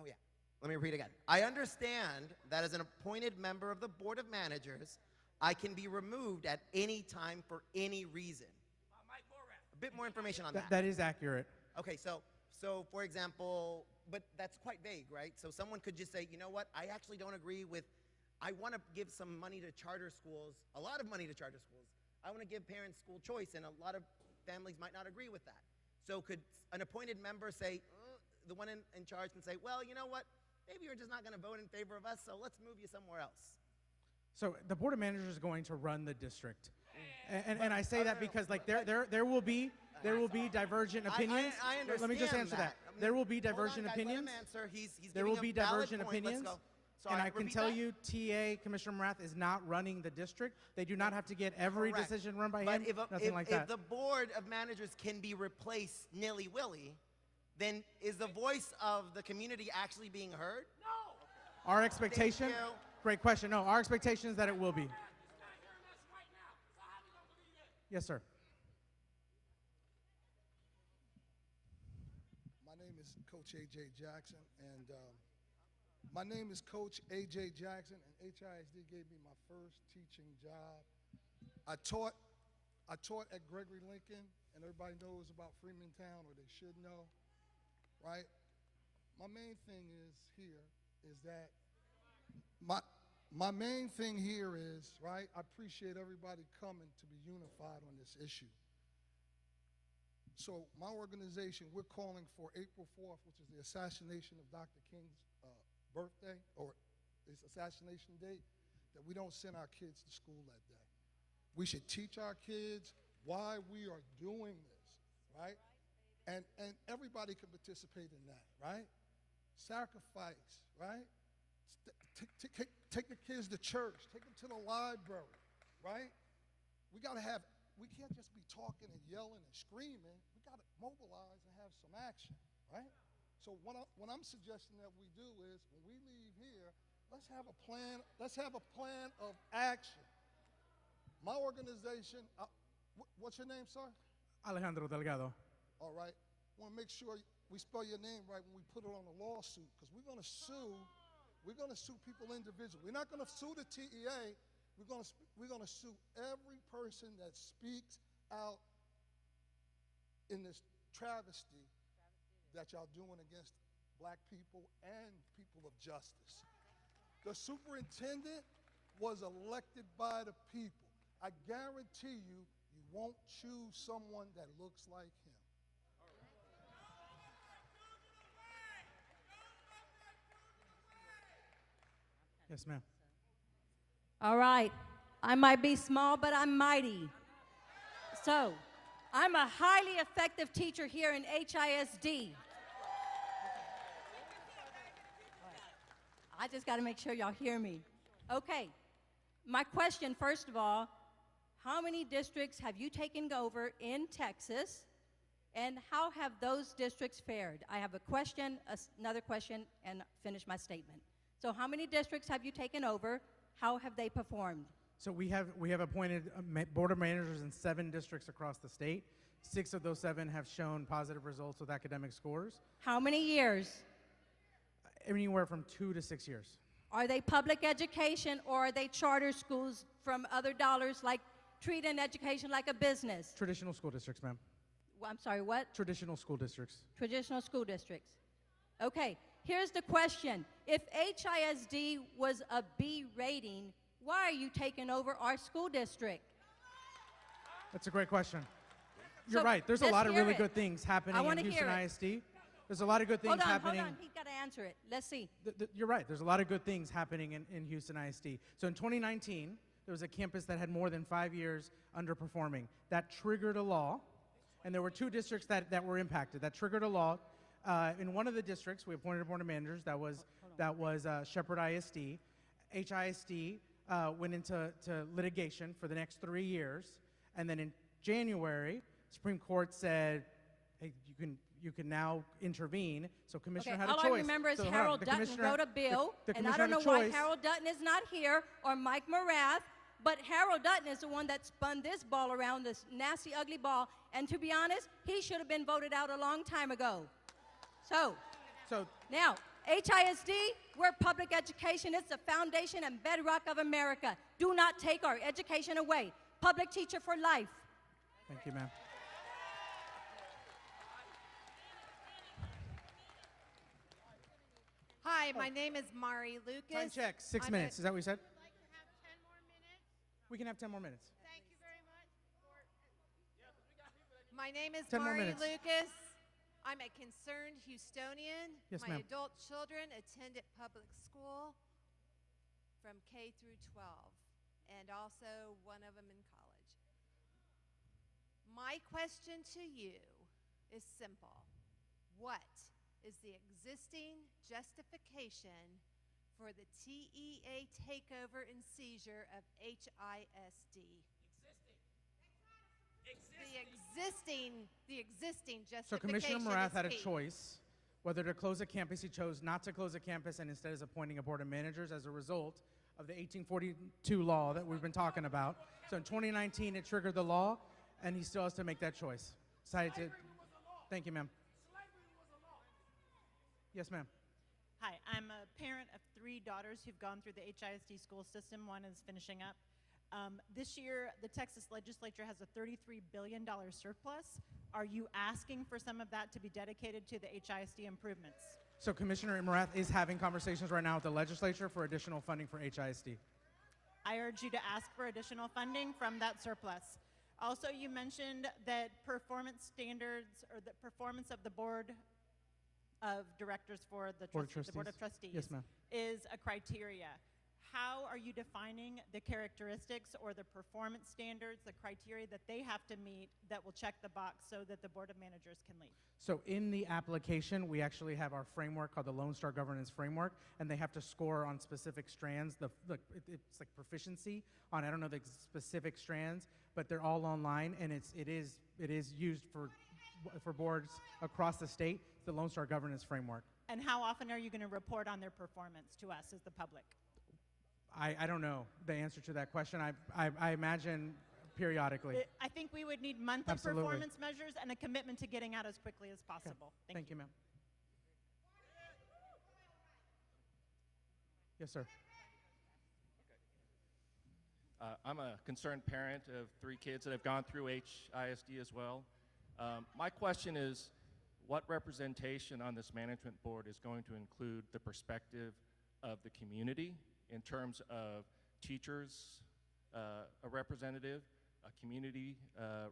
Speaker 22: yeah. Let me repeat again. I understand that as an appointed member of the board of managers, I can be removed at any time for any reason. A bit more information on that.
Speaker 2: That is accurate.
Speaker 22: Okay, so for example, but that's quite vague, right? So someone could just say, you know what, I actually don't agree with, I want to give some money to charter schools, a lot of money to charter schools. I want to give parents school choice, and a lot of families might not agree with that. So could an appointed member say, the one in charge can say, well, you know what, maybe you're just not going to vote in favor of us, so let's move you somewhere else.
Speaker 2: So the board of managers is going to run the district. And I say that because like there will be divergent opinions.
Speaker 22: I understand.
Speaker 2: Let me just answer that.
Speaker 22: I mean,
Speaker 2: There will be
Speaker 22: hold on,
Speaker 2: divergent
Speaker 22: guys, let him
Speaker 2: opinions.
Speaker 22: answer. He's
Speaker 2: There
Speaker 22: giving
Speaker 2: will be
Speaker 22: a valid
Speaker 2: divergent
Speaker 22: point. Let's
Speaker 2: opinions.
Speaker 22: go.
Speaker 2: And
Speaker 22: Sorry,
Speaker 2: I can
Speaker 22: repeat
Speaker 2: tell
Speaker 22: that?
Speaker 2: you, TA Commissioner Morath is not running the district. They do not have to get every
Speaker 22: Correct.
Speaker 2: decision run by
Speaker 22: But
Speaker 2: him.
Speaker 22: if
Speaker 2: Nothing like that.
Speaker 22: If the board of managers can be replaced nilly-willy, then is the voice of the community actually being heard? No.
Speaker 2: Our expectation,
Speaker 22: Thank you.
Speaker 2: great question. No, our expectation is that it will be. Yes, sir.
Speaker 23: My name is Coach A.J. Jackson, and
Speaker 3: My name is Coach A.J. Jackson, and HISD gave me my first teaching job. I taught at Gregory Lincoln, and everybody knows about Freemantown, or they should know, right? My main thing is that my main thing here is, right, I appreciate everybody coming to be unified on this issue. So my organization, we're calling for April 4th, which is the assassination of Dr. King's birthday, or his assassination date, that we don't send our kids to school that day. We should teach our kids why we are doing this, right? And everybody can participate in that, right? Sacrifice, right? Take the kids to church, take them to the library, right? We can't just be talking and yelling and screaming. We got to mobilize and have some action, right? So what I'm suggesting that we do is, when we leave here, let's have a plan. Let's have a plan of action. My organization, what's your name, sir?
Speaker 2: Alejandro Delgado.
Speaker 3: All right. Want to make sure we spell your name right when we put it on a lawsuit, because we're going to sue. We're going to sue people individually. We're not going to sue the TEA. We're going to sue every person that speaks out in this travesty that y'all doing against black people and people of justice. The superintendent was elected by the people. I guarantee you, you won't choose someone that looks like him.
Speaker 2: Yes, ma'am.
Speaker 6: All right. I might be small, but I'm mighty. So, I'm a highly effective teacher here in HISD. I just got to make sure y'all hear me. Okay. My question, first of all, how many districts have you taken over in Texas, and how have those districts fared? I have a question, another question, and finish my statement. So how many districts have you taken over? How have they performed?
Speaker 2: So we have appointed board of managers in 7 districts across the state. 6 of those 7 have shown positive results with academic scores.
Speaker 6: How many years?
Speaker 2: Anywhere from 2 to 6 years.
Speaker 6: Are they public education, or are they charter schools from other dollars, like treating education like a business?
Speaker 2: Traditional school districts, ma'am.
Speaker 6: Well, I'm sorry, what?
Speaker 2: Traditional school districts.
Speaker 6: Traditional school districts. Okay, here's the question. If HISD was a B rating, why are you taking over our school district?
Speaker 2: That's a great question. You're
Speaker 6: So,
Speaker 2: right. There's a
Speaker 6: let's
Speaker 2: lot of
Speaker 6: hear
Speaker 2: really
Speaker 6: it.
Speaker 2: good things happening
Speaker 6: I
Speaker 2: in
Speaker 6: wanna
Speaker 2: Houston
Speaker 6: hear it.
Speaker 2: ISD. There's a lot of good things happening.
Speaker 6: Hold on. He's got to answer it. Let's see.
Speaker 2: You're right. There's a lot of good things happening in Houston ISD. So in 2019, there was a campus that had more than 5 years underperforming. That triggered a law, and there were 2 districts that were impacted. That triggered a law. In one of the districts, we appointed a board of managers. That was Shepherd ISD. HISD went into litigation for the next 3 years, and then in January, Supreme Court said, "Hey, you can now intervene." So commissioner had a choice.
Speaker 6: All I remember is
Speaker 2: So hold on.
Speaker 6: Harold
Speaker 2: The
Speaker 6: Dutton
Speaker 2: commissioner-
Speaker 6: wrote a bill,
Speaker 2: the
Speaker 6: and I
Speaker 2: commissioner
Speaker 6: don't know
Speaker 2: had a
Speaker 6: why
Speaker 2: choice.
Speaker 6: Harold Dutton is not here, or Mike Morath, but Harold Dutton is the one that spun this ball around, this nasty, ugly ball, and to be honest, he should have been voted out a long time ago. So now, HISD, we're public education. It's the foundation and bedrock of America. Do not take our education away. Public teacher for life.
Speaker 2: Thank you, ma'am.
Speaker 23: Hi, my name is Mari Lucas.
Speaker 2: Time check. 6 minutes. Is that what you said? We can have 10 more minutes.
Speaker 23: Thank you very much. My name is
Speaker 2: 10 more
Speaker 23: Mari
Speaker 2: minutes.
Speaker 23: Lucas. I'm a concerned Houstonian.
Speaker 2: Yes,
Speaker 23: My
Speaker 2: ma'am.
Speaker 23: adult children attended public school from K through 12, and also one of them in college. My question to you is simple. What is the existing justification for the TEA takeover and seizure of HISD? The existing justification.
Speaker 2: So Commissioner Morath had a
Speaker 23: is key.
Speaker 2: choice whether to close a campus. He chose not to close a campus, and instead is appointing a board of managers as a result of the 1842 law that we've been talking about. So in 2019, it triggered the law, and he still has to make that choice. Decided to. Thank you, ma'am. Yes, ma'am.
Speaker 24: Hi, I'm a
Speaker 1: parent of 3 daughters who've gone through the HISD school system. One is finishing up. This year, the Texas legislature has a $33 billion surplus. Are you asking for some of that to be dedicated to the HISD improvements?
Speaker 2: So Commissioner Morath is having conversations right now with the legislature for additional funding for HISD.
Speaker 1: I urge you to ask for additional funding from that surplus. Also, you mentioned that performance standards, or the performance of the board of directors for the Board of Trustees
Speaker 2: Yes, ma'am.
Speaker 1: is a criteria. How are you defining the characteristics or the performance standards, the criteria that they have to meet that will check the box so that the Board of Managers can leave?
Speaker 2: So in the application, we actually have our framework called the Lone Star Governance Framework, and they have to score on specific strands. It's like proficiency on, I don't know the specific strands, but they're all online, and it is used for boards across the state. It's the Lone Star Governance Framework.
Speaker 1: And how often are you going to report on their performance to us as the public?
Speaker 2: I don't know the answer to that question. I imagine periodically.
Speaker 1: I think we would need monthly
Speaker 2: Absolutely.
Speaker 1: performance measures and a commitment to getting out as quickly as possible.
Speaker 2: Thank you, ma'am. Yes, sir.
Speaker 4: I'm a concerned parent of 3 kids that have gone through HISD as well. My question is, what representation on this management board is going to include the perspective of the community in terms of teachers, a representative, a community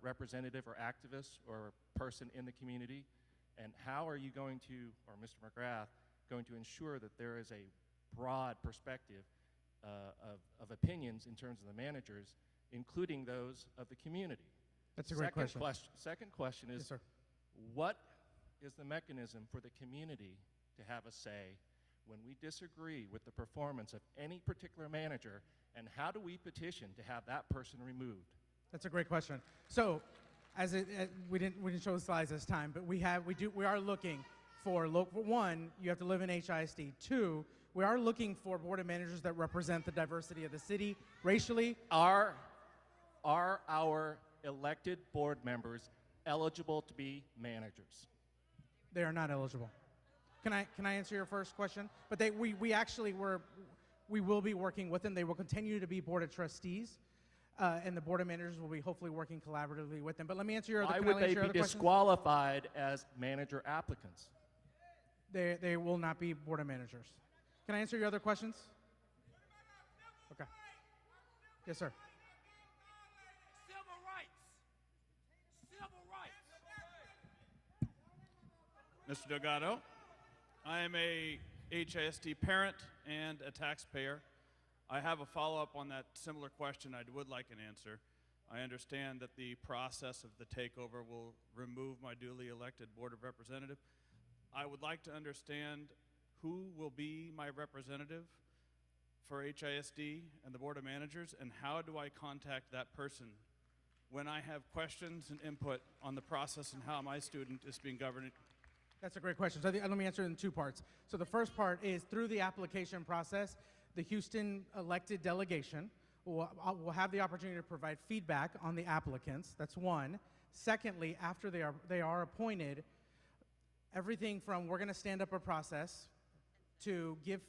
Speaker 4: representative or activist or person in the community? And how are you going to, or Mr. McGrath, going to ensure that there is a broad perspective of opinions in terms of the managers, including those of the community?
Speaker 2: That's a great question.
Speaker 4: Second question is,
Speaker 2: Yes, sir.
Speaker 4: what is the mechanism for the community to have a say when we disagree with the performance of any particular manager, and how do we petition to have that person removed?
Speaker 2: That's a great question. So, we didn't show the slides this time, but we are looking for one, you have to live in HISD. 2, we are looking for board of managers that represent the diversity of the city racially.
Speaker 4: Are our elected board members eligible to be managers?
Speaker 2: They are not eligible. Can I answer your first question? But we will be working with them. They will continue to be board of trustees, and the board of managers will be hopefully working collaboratively with them. But let me answer your other.
Speaker 4: Why would they be disqualified as manager applicants?
Speaker 2: They will not be board of managers. Can I answer your other questions? Okay. Yes, sir.
Speaker 10: Civil rights. Civil rights.
Speaker 7: Mr. Delgado, I am a HISD parent and a taxpayer. I have a follow-up on that similar question. I would like an answer. I understand that the process of the takeover will remove my duly elected Board of Representative. I would like to understand who will be my representative for HISD and the Board of Managers, and how do I contact that person when I have questions and input on the process and how my student is being governed.
Speaker 2: That's a great question. So let me answer it in 2 parts. So the first part is through the application process, the Houston elected delegation will have the opportunity to provide feedback on the applicants. That's one. Secondly, after they are appointed, everything from we're going to stand up a process to give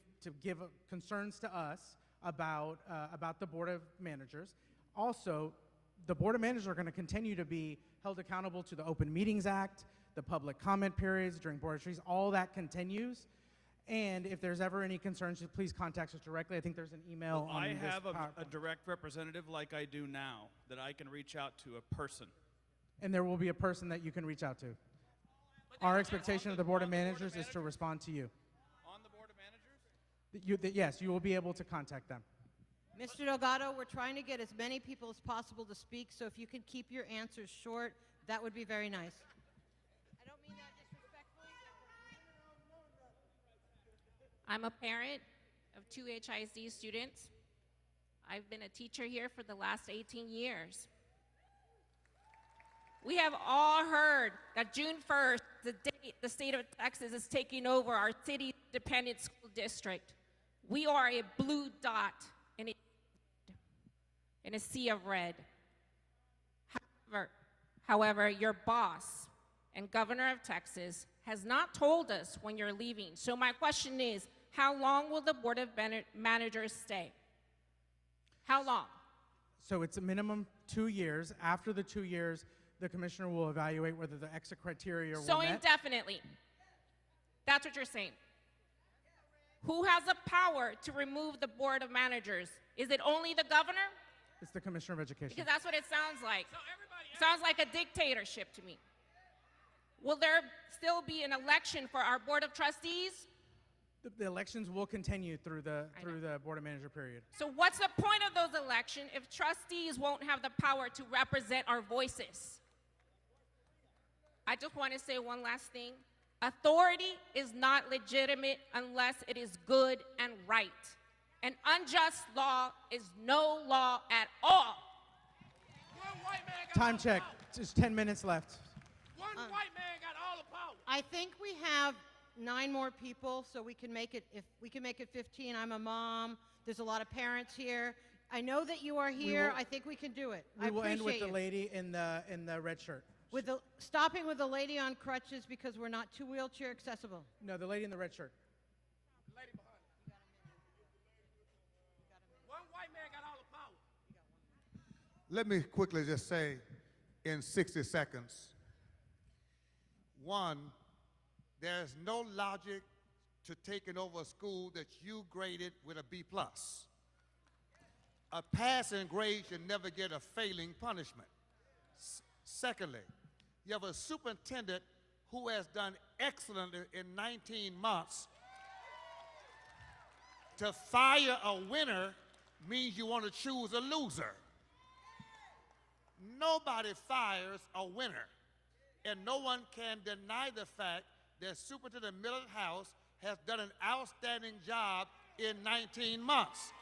Speaker 2: concerns to us about the Board of Managers. Also, the Board of Managers are going to continue to be held accountable to the Open Meetings Act, the public comment periods during board of trustees. All that continues. And if there's ever any concerns, please contact us directly. I think there's an email on this.
Speaker 7: I have a direct representative like I do now that I can reach out to a person.
Speaker 2: And there will be a person that you can reach out to. Our expectation of the Board of Managers is to respond to you.
Speaker 7: On the Board of Managers?
Speaker 2: Yes, you will be able to contact them.
Speaker 6: Mr. Delgado, we're trying to get as many people as possible to speak, so if you could keep your answers short, that would be very nice. I don't mean that disrespectfully.
Speaker 24: I'm a parent of 2 HISD students. I've been a teacher here for the last 18 years. We have all heard that June 1st, the date the state of Texas is taking over our city independent school district. We are a blue dot in a sea of red. However, your boss and governor of Texas has not told us when you're leaving. So my question is, how long will the Board of Managers stay? How long?
Speaker 2: So it's a minimum 2 years. After the 2 years, the commissioner will evaluate whether the exit criteria were
Speaker 24: So
Speaker 2: met.
Speaker 24: indefinitely. That's what you're saying. Who has the power to remove the Board of Managers? Is it only the governor?
Speaker 2: It's the Commissioner of Education.
Speaker 24: Because that's what it sounds like. Sounds like a dictatorship to me. Will there still be an election for our Board of Trustees?
Speaker 2: The elections will continue through the Board of Manager period.
Speaker 24: So what's the point of those elections if trustees won't have the power to represent our voices? I just want to say one last thing. Authority is not legitimate unless it is good and right. An unjust law is no law at all.
Speaker 2: Time check. Just 10 minutes left.
Speaker 10: One white man got all the power.
Speaker 5: I think we have 9 more people, so we can make it. If we can make it 15, I'm a mom. There's a lot of parents here. I know that you are here. I think we can do it.
Speaker 2: We
Speaker 5: I
Speaker 2: will end with the
Speaker 5: appreciate you.
Speaker 2: lady in the red shirt.
Speaker 5: With the stopping with the lady on crutches because we're not too wheelchair accessible.
Speaker 2: No, the lady in the red shirt.
Speaker 10: One white man got all the power.
Speaker 8: Let me quickly just say in 60 seconds, one, there's no logic to taking over a school that you graded with a B+. A passing grade should never get a failing punishment. Secondly, you have a superintendent who has done excellently in 19 months. To fire a winner means you want to choose a loser. Nobody fires a winner. And no one can deny the fact that Superintendent Millard House has done an outstanding job in 19 months.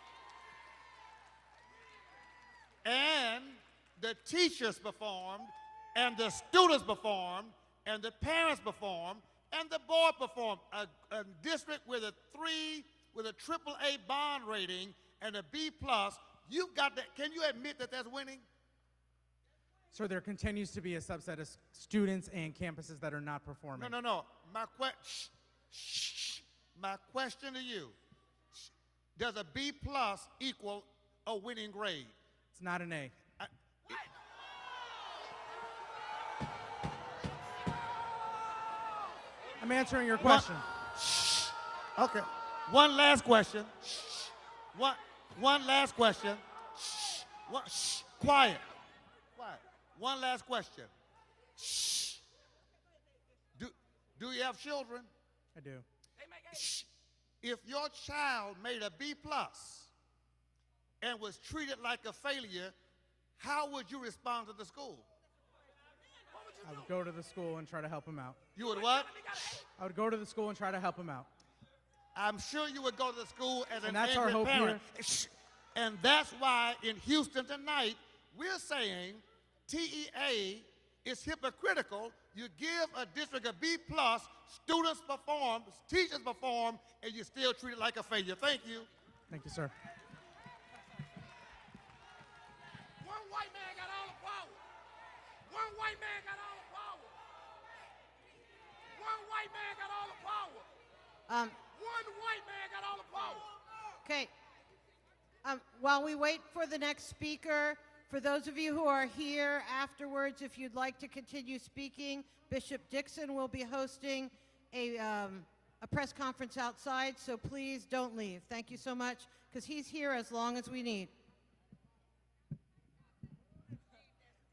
Speaker 8: And the teachers performed, and the students performed, and the parents performed, and the board performed. A district with a AAA bond rating and a B+, you've got that. Can you admit that that's winning?
Speaker 2: So there continues to be a subset of students and campuses that are not performing.
Speaker 8: No. My question to you, does a B+ equal a winning grade?
Speaker 2: It's not an A. I'm answering your question.
Speaker 8: Okay. One last question. One last question. Quiet. One last question. Do you have children?
Speaker 2: I do.
Speaker 8: If your child made a B+ and was treated like a failure, how would you respond to the school?
Speaker 2: I would go to the school and try to help him out.
Speaker 8: You would what?
Speaker 2: I would go to the school and try to help him out.
Speaker 8: I'm sure you would go to the school as an
Speaker 2: that's our
Speaker 8: angry
Speaker 2: hope
Speaker 8: parent. And that's why in Houston tonight, we're saying TEA is hypocritical. You give a district a B+, students perform, teachers perform, and you still treat it like a failure. Thank you.
Speaker 2: Thank you, sir.
Speaker 10: One white man got all the power. One white man got all the power. One white man got all the power. One white man got all the power.
Speaker 5: Okay. While we wait for the next speaker, for those of you who are here afterwards, if you'd like to continue speaking, Bishop Dixon will be hosting a press conference outside, so please don't leave. Thank you so much, because he's here as long as we need.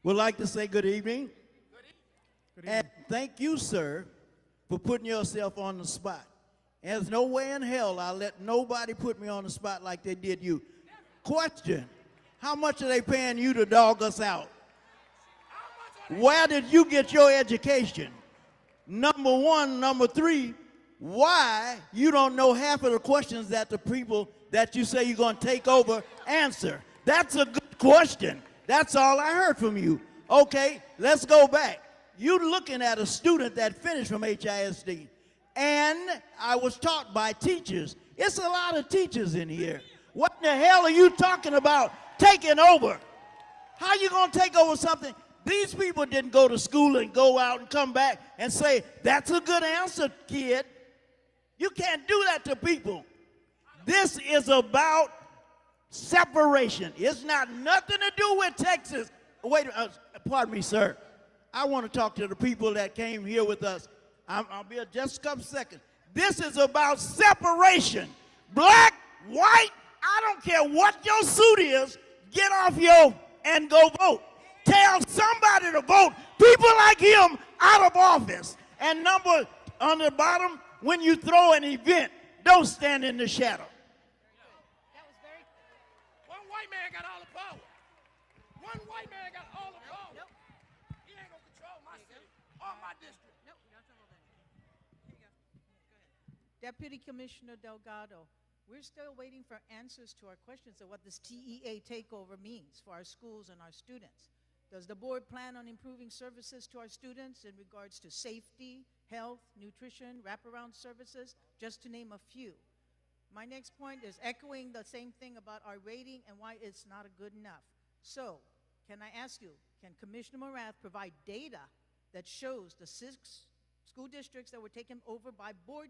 Speaker 9: Would like to say good evening.
Speaker 2: Good evening.
Speaker 9: And thank you, sir, for putting yourself on the spot. And there's no way in hell I'll let nobody put me on the spot like they did you. Question, how much are they paying you to dog us out? Where did you get your education? Number one. Number three, why you don't know half of the questions that the people that you say you're going to take over answer? That's a good question. That's all I heard from you. Okay, let's go back. You're looking at a student that finished from HISD. And I was taught by teachers. It's a lot of teachers in here. What in the hell are you talking about taking over? How you going to take over something? These people didn't go to school and go out and come back and say, that's a good answer, kid. You can't do that to people. This is about separation. It's not nothing to do with Texas. Wait, pardon me, sir. I want to talk to the people that came here with us. I'll be just a couple seconds. This is about separation. Black, white, I don't care what your suit is, get off and go vote. Tell somebody to vote people like him out of office. And number on the bottom, when you throw an event, don't stand in the shadow.
Speaker 10: One white man got all the power. One white man got all the power. He ain't gonna control my city or my district.
Speaker 11: Deputy Commissioner Delgado, we're still waiting for answers to our questions of what this TEA takeover means for our schools and our students. Does the board plan on improving services to our students in regards to safety, health, nutrition, wraparound services, just to name a few? My next point is echoing the same thing about our rating and why it's not good enough. So, can I ask you, can Commissioner Morath provide data that shows the 6 school districts that were taken over by board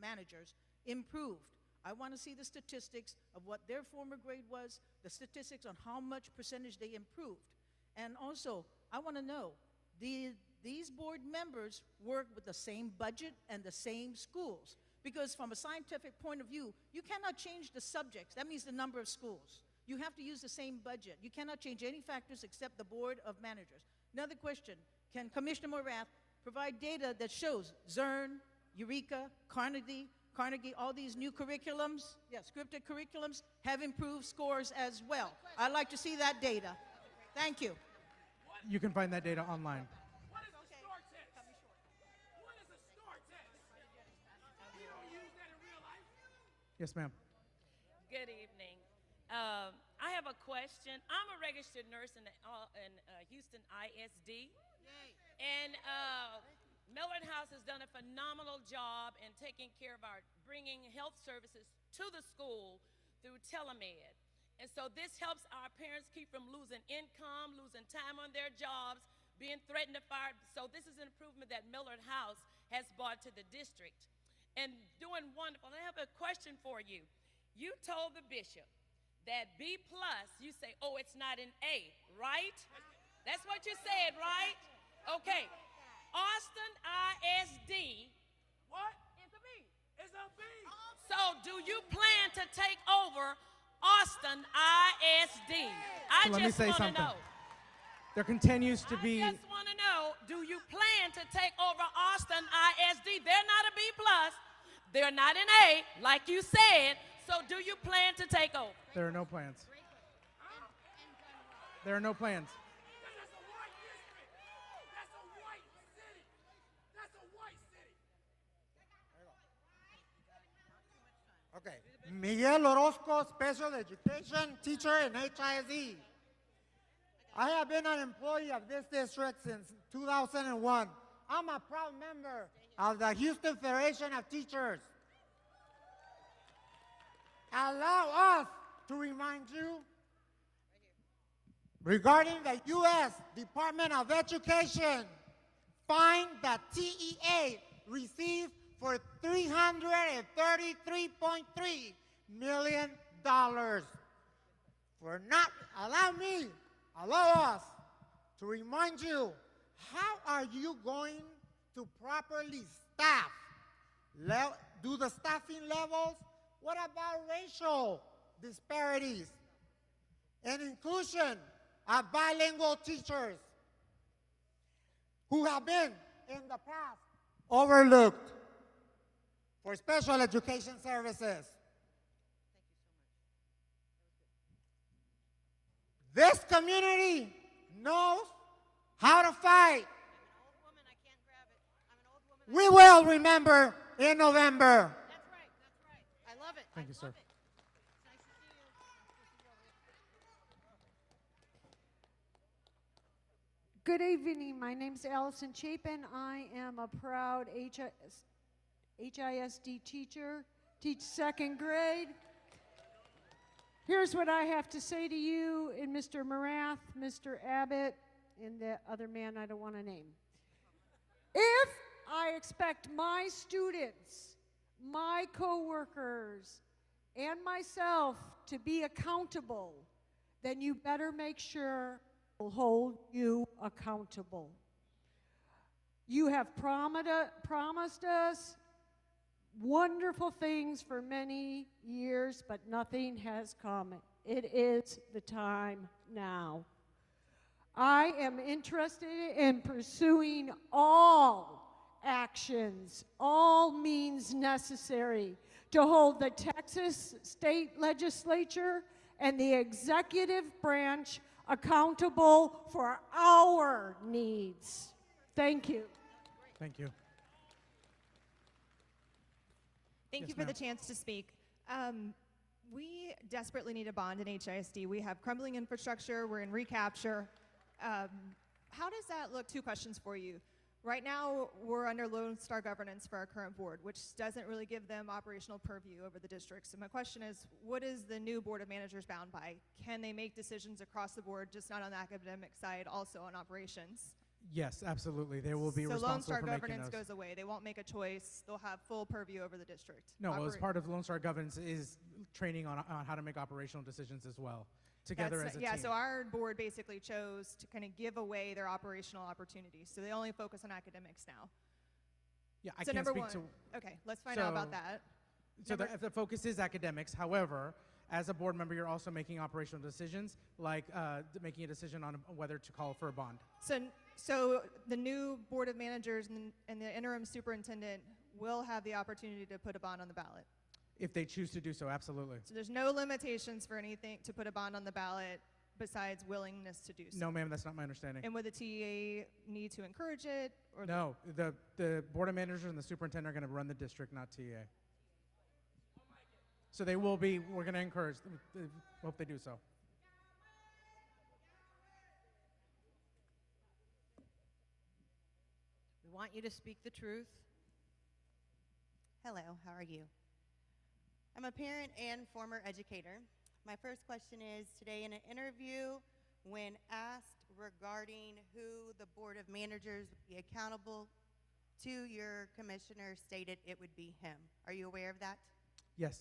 Speaker 11: managers improved? I want to see the statistics of what their former grade was, the statistics on how much percentage they improved. And also, I want to know, these board members work with the same budget and the same schools? Because from a scientific point of view, you cannot change the subjects. That means the number of schools. You have to use the same budget. You cannot change any factors except the board of managers. Another question, can Commissioner Morath provide data that shows Zern, Eureka, Carnegie, all these new curriculums, scripted curriculums, have improved scores as well? I'd like to see that data. Thank you.
Speaker 2: You can find that data online.
Speaker 10: What is the STAR test? What is a STAR test? You don't use that in real life.
Speaker 2: Yes, ma'am.
Speaker 12: Good evening. I have a question. I'm a registered nurse in Houston ISD. And Millard House has done a phenomenal job in taking care of bringing health services to the school through telemed. And so this helps our parents keep from losing income, losing time on their jobs, being threatened to fire. So this is an improvement that Millard House has brought to the district and doing wonderful. And I have a question for you. You told the bishop that B+, you say, oh, it's not an A, right? That's what you said, right? Okay. Austin ISD.
Speaker 10: What? It's a B. It's a B.
Speaker 12: So do you plan to take over Austin ISD? I
Speaker 2: So let me
Speaker 12: just
Speaker 2: say
Speaker 12: want to
Speaker 2: something.
Speaker 12: know.
Speaker 2: There continues to be.
Speaker 12: I just want to know, do you plan to take over Austin ISD? They're not a B+. They're not an A, like you said. So do you plan to take over?
Speaker 2: There are no plans. There are no plans.
Speaker 10: That's a white district. That's a white city. That's a white city.
Speaker 13: Okay. Miguel Orozco, Special Education Teacher in HISD. I have been an employee of this district since 2001. I'm a proud member of the Houston Federation of Teachers. Allow us to remind you regarding the U.S. Department of Education fine that TEA received for $333.3 million for not, allow us to remind you, how are you going to properly staff? Do the staffing levels? What about racial disparities and inclusion of bilingual teachers who have been in the past overlooked for special education services? This community knows how to fight. We will remember in November.
Speaker 5: I love it.
Speaker 2: Thank you, sir.
Speaker 14: Good evening. My name's Allison Chapin. I am a proud HISD teacher, teach second grade. Here's what I have to say to you and Mr. Morath, Mr. Abbott, and the other man I don't want to name. If I expect my students, my coworkers, and myself to be accountable, then you better make sure we'll hold you accountable. You have promised us wonderful things for many years, but nothing has come. It is the time now. I am interested in pursuing all actions, all means necessary to hold the Texas State Legislature and the executive branch accountable for our needs. Thank you.
Speaker 2: Thank you.
Speaker 15: Thank
Speaker 2: Yes,
Speaker 15: you for the
Speaker 2: ma'am.
Speaker 15: chance to speak. We desperately need a bond in HISD. We have crumbling infrastructure. We're in recapture. How does that look? Two questions for you. Right now, we're under Lone Star governance for our current board, which doesn't really give them operational purview over the district. So my question is, what is the new Board of Managers bound by? Can they make decisions across the board, just not on the academic side, also on operations?
Speaker 2: Yes, absolutely. They will be
Speaker 15: So
Speaker 2: responsible
Speaker 15: Lone Star
Speaker 2: for making
Speaker 15: governance
Speaker 2: those.
Speaker 15: goes away. They won't make a choice. They'll have full purview over the district.
Speaker 2: No, well, as part of Lone Star governance is training on how to make operational decisions as well, together as a
Speaker 15: yeah,
Speaker 2: team.
Speaker 15: so our board basically chose to kind of give away their operational opportunities. So they only focus on academics now.
Speaker 2: Yeah, I
Speaker 15: so
Speaker 2: can't
Speaker 15: number
Speaker 2: speak
Speaker 15: one,
Speaker 2: to.
Speaker 15: okay, let's find out about that.
Speaker 2: So the focus is academics. However, as a board member, you're also making operational decisions, like making a decision on whether to call for a bond.
Speaker 15: So the new board of managers and the interim superintendent will have the opportunity to put a bond on the ballot.
Speaker 2: If they choose to do so, absolutely.
Speaker 15: So there's no limitations for anything to put a bond on the ballot besides willingness to do so.
Speaker 2: No, ma'am, that's not my understanding.
Speaker 15: And would the TEA need to encourage it? Or
Speaker 2: No, the board of managers and the superintendent are going to run the district, not TA. So they will be, we're going to encourage them. Hope they do so.
Speaker 5: We want you to speak the truth.
Speaker 16: Hello, how are you? I'm a parent and former educator. My first question is, today in an interview, when asked regarding who the Board of Managers would be accountable to, your commissioner stated it would be him. Are you aware of that?
Speaker 2: Yes.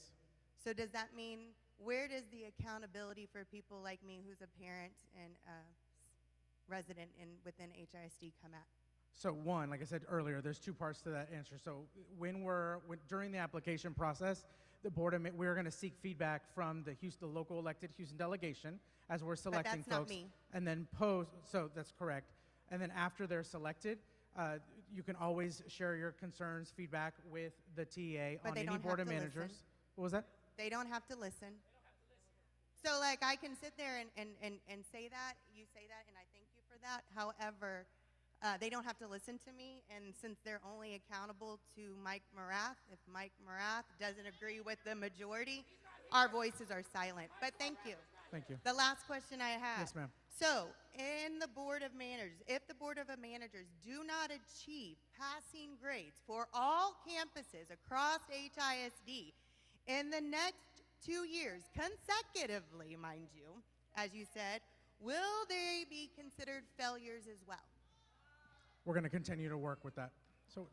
Speaker 16: So does that mean, where does the accountability for people like me who's a parent and a resident within HISD come at?
Speaker 2: So one, like I said earlier, there's two parts to that answer. So during the application process, the board, we're going to seek feedback from the local elected Houston delegation as we're selecting
Speaker 16: that's not
Speaker 2: folks.
Speaker 16: me.
Speaker 2: And then so that's correct. And then after they're selected, you can always share your concerns, feedback with the TA
Speaker 16: But
Speaker 2: on
Speaker 16: they
Speaker 2: any
Speaker 16: don't
Speaker 2: board
Speaker 16: have
Speaker 2: of
Speaker 16: to
Speaker 2: managers.
Speaker 16: listen.
Speaker 2: What was that?
Speaker 16: They don't have to listen. So like I can sit there and say that, you say that, and I thank you for that. However, they don't have to listen to me, and since they're only accountable to Mike Morath, if Mike Morath doesn't agree with the majority, our voices are silent. But thank you.
Speaker 2: Thank you.
Speaker 16: The last question I have.
Speaker 2: Yes, ma'am.
Speaker 16: So, in the Board of Managers, if the Board of Managers do not achieve passing grades for all campuses across HISD in the next 2 years, consecutively, mind you, as you said, will they be considered failures as well?
Speaker 2: We're going to continue to work with that. So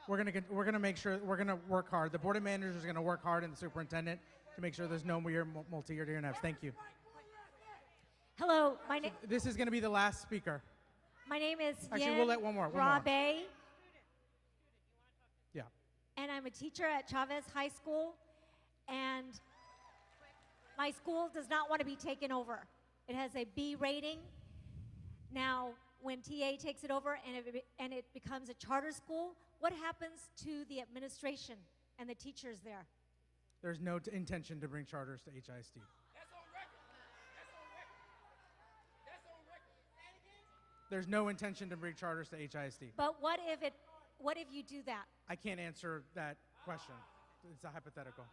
Speaker 2: we're going to make sure, we're going to work hard. The board of managers is going to work hard, and the superintendent to make sure there's no more multi-year DNFs. Thank you.
Speaker 17: Hello,
Speaker 2: This is going to be the last speaker.
Speaker 17: my name is
Speaker 2: Actually, we'll let one more.
Speaker 17: Rabe,
Speaker 2: Yeah.
Speaker 17: and I'm a teacher at Chavez High School, and my school does not want to be taken over. It has a B rating. Now, when TA takes it over and it becomes a charter school, what happens to the administration and the teachers there?
Speaker 2: There's no intention to bring charters to HISD.
Speaker 10: That's on record. That's on record. That's on record.
Speaker 2: There's no intention to bring charters to HISD.
Speaker 17: But what if you do that?
Speaker 2: I can't answer that question. It's a hypothetical.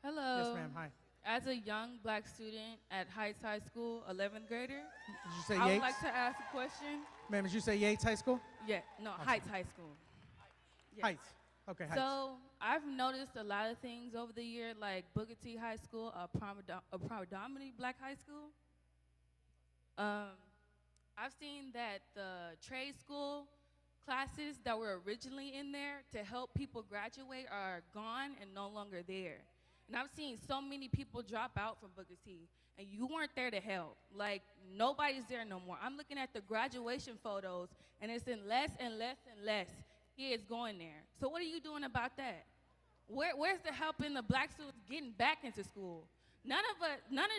Speaker 18: Hello.
Speaker 2: Yes, ma'am. Hi.
Speaker 18: As a young black student at Heights High School, 11th grader,
Speaker 2: Did you say
Speaker 18: I would
Speaker 2: Yates?
Speaker 18: like to ask a question.
Speaker 2: Ma'am, did you say Yates High School?
Speaker 18: Yeah, no,
Speaker 2: Awesome.
Speaker 18: Heights High School. Yes.
Speaker 2: Heights. Okay, Heights.
Speaker 18: So I've noticed a lot of things over the year, like Booker T High School, a predominantly black high school. I've seen that the trade school classes that were originally in there to help people graduate are gone and no longer there. And I've seen so many people drop out from Booker T, and you weren't there to help. Like, nobody's there no more. I'm looking at the graduation photos, and it's in less and less and less kids going there. So what are you doing about that? Where's the help in the black students getting back into school? None of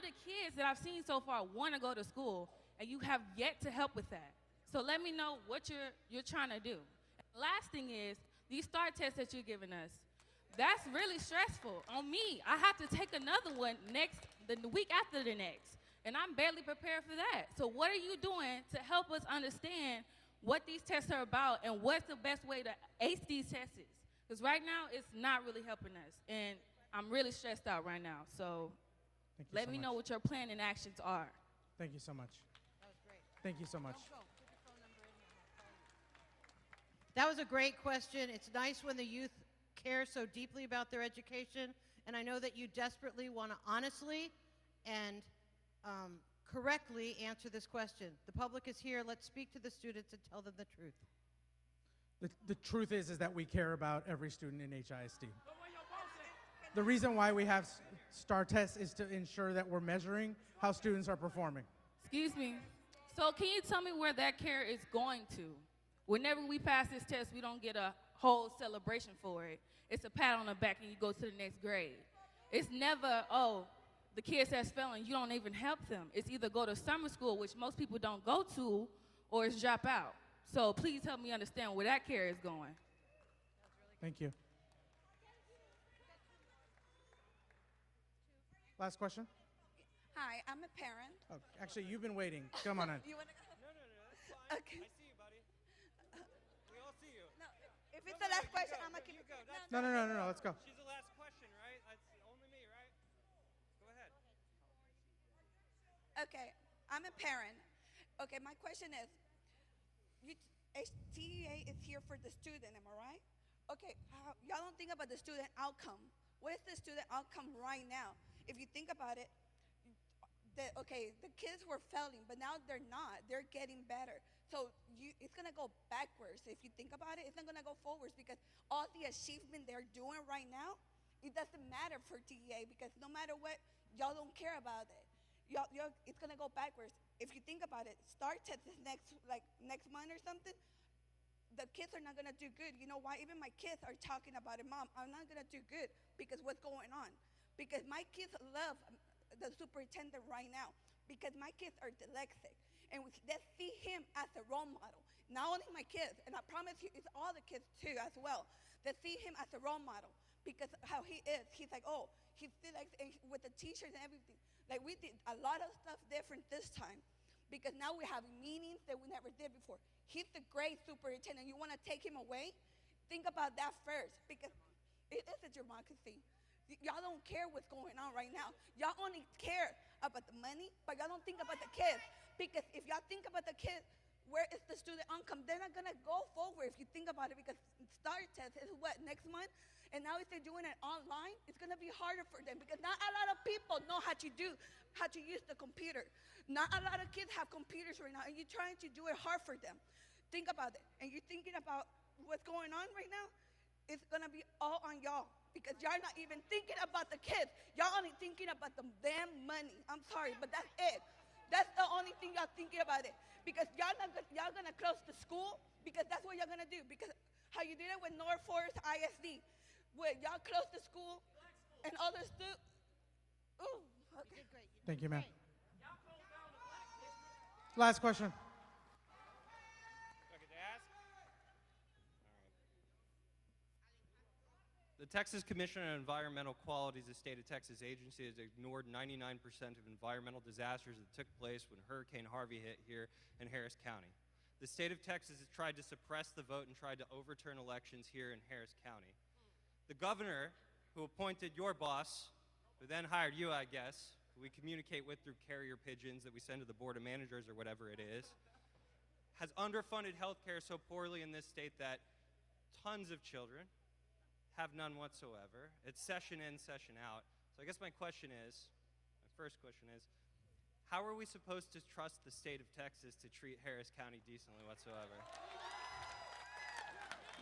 Speaker 18: the kids that I've seen so far want to go to school, and you have yet to help with that. So let me know what you're trying to do. And the last thing is, these STAR tests that you're giving us, that's really stressful on me. I have to take another one the week after the next, and I'm barely prepared for that. So what are you doing to help us understand what these tests are about and what's the best way to ace these tests? Because right now, it's not really helping us, and I'm really stressed out right now. So let me know what your plan and actions are.
Speaker 2: Thank you so much.
Speaker 5: That was great.
Speaker 2: Thank you so much.
Speaker 5: Don't go. Put your phone number in here. I'll call you. That was a great question. It's nice when the youth care so deeply about their education, and I know that you desperately want to honestly and correctly answer this question. The public is here. Let's speak to the students and tell them the truth.
Speaker 2: The truth is that we care about every student in HISD. The reason why we have STAR tests is to ensure that we're measuring how students are performing.
Speaker 18: Excuse me. So can you tell me where that care is going to? Whenever we pass this test, we don't get a whole celebration for it. It's a pat on the back and you go to the next grade. It's never, oh, the kids that's failing, you don't even help them. It's either go to summer school, which most people don't go to, or it's drop out. So please help me understand where that care is going.
Speaker 2: Thank you. Last question?
Speaker 19: Hi, I'm a parent.
Speaker 2: Oh, actually, you've been waiting. Come on in.
Speaker 19: You wanna go? No, that's fine. Okay. I see you, buddy. We all see you. No, if it's the last question, I'm gonna keep it.
Speaker 2: No, let's go.
Speaker 20: She's the last question, right? That's only me, right? Go ahead.
Speaker 19: Okay, I'm a parent. Okay, my question is, TEA is here for the student, am I right? Okay, y'all don't think about the student outcome. What is the student outcome right now? If you think about it, the kids were failing, but now they're not. They're getting better. So it's gonna go backwards. If you think about it, it's not gonna go forwards because all the achievement they're doing right now, it doesn't matter for TEA because no matter what, y'all don't care about it. It's gonna go backwards. If you think about it, STAR test is next month or something. The kids are not gonna do good. You know why? Even my kids are talking about it. Mom, I'm not gonna do good because what's going on? Because my kids love the superintendent right now because my kids are dyslexic. And they see him as a role model. Not only my kids, and I promise you, it's all the kids too as well. They see him as a role model because how he is. He's like, oh, he's dyslexic with the teachers and everything. Like we did a lot of stuff different this time because now we have meetings that we never did before. He's the great superintendent. You want to take him away? Think about that first because it is a democracy. Y'all don't care what's going on right now. Y'all only care about the money, but y'all don't think about the kids. Because if y'all think about the kids, where is the student outcome? They're not gonna go forward if you think about it because STAR test is what, next month? And now if they're doing it online, it's gonna be harder for them because not a lot of people know how to use the computer. Not a lot of kids have computers right now and you're trying to do it hard for them. Think about it. And you're thinking about what's going on right now, it's gonna be all on y'all. Because y'all not even thinking about the kids. Y'all only thinking about the damn money. I'm sorry, but that's it. That's the only thing y'all thinking about it. Because y'all gonna close the school because that's what y'all gonna do. Because how you did it with North Forest ISD, where y'all closed the school and all the students. Ooh, okay.
Speaker 2: Thank you, ma'am. Last question.
Speaker 20: The Texas Commission on Environmental Quality is a state of Texas agency that has ignored 99% of environmental disasters that took place when Hurricane Harvey hit here in Harris County. The state of Texas has tried to suppress the vote and tried to overturn elections here in Harris County. The governor, who appointed your boss, who then hired you, I guess, who we communicate with through carrier pigeons that we send to the Board of Managers or whatever it is, has underfunded health care so poorly in this state that tons of children have none whatsoever. It's session in, session out. So I guess my first question is, how are we supposed to trust the state of Texas to treat Harris County decently whatsoever?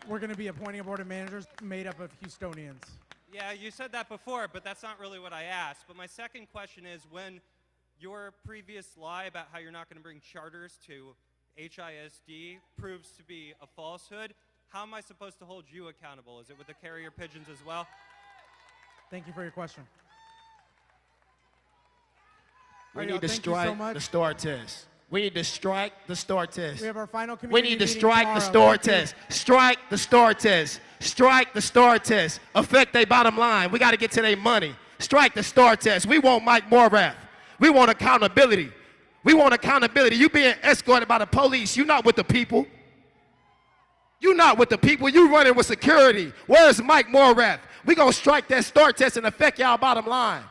Speaker 2: we're going to be appointing a board of managers made up of Houstonians.
Speaker 20: Yeah, you said that before, but that's not really what I asked. But my second question is, when your previous lie about how you're not going to bring charters to HISD proves to be a falsehood, how am I supposed to hold you accountable? Is it with the carrier pigeons as well?
Speaker 2: Thank you for your question.
Speaker 3: We
Speaker 2: All right,
Speaker 3: need
Speaker 2: y'all,
Speaker 3: to
Speaker 2: thank you so
Speaker 3: strike
Speaker 2: much.
Speaker 3: the STAR test. We need to strike the STAR test.
Speaker 2: We have our final committee
Speaker 3: We need to
Speaker 2: meeting
Speaker 3: strike the
Speaker 2: tomorrow.
Speaker 3: STAR
Speaker 2: Thank you.
Speaker 3: test. Strike the STAR test. Strike the STAR test. Affect their bottom line. We got to get to their money. Strike the STAR test. We want Mike Morath. We want accountability. We want accountability. You being escorted by the police. You're not with the people. You're not with the people. You running with security. Where's Mike Morath? We going to strike that STAR test and affect y'all bottom line.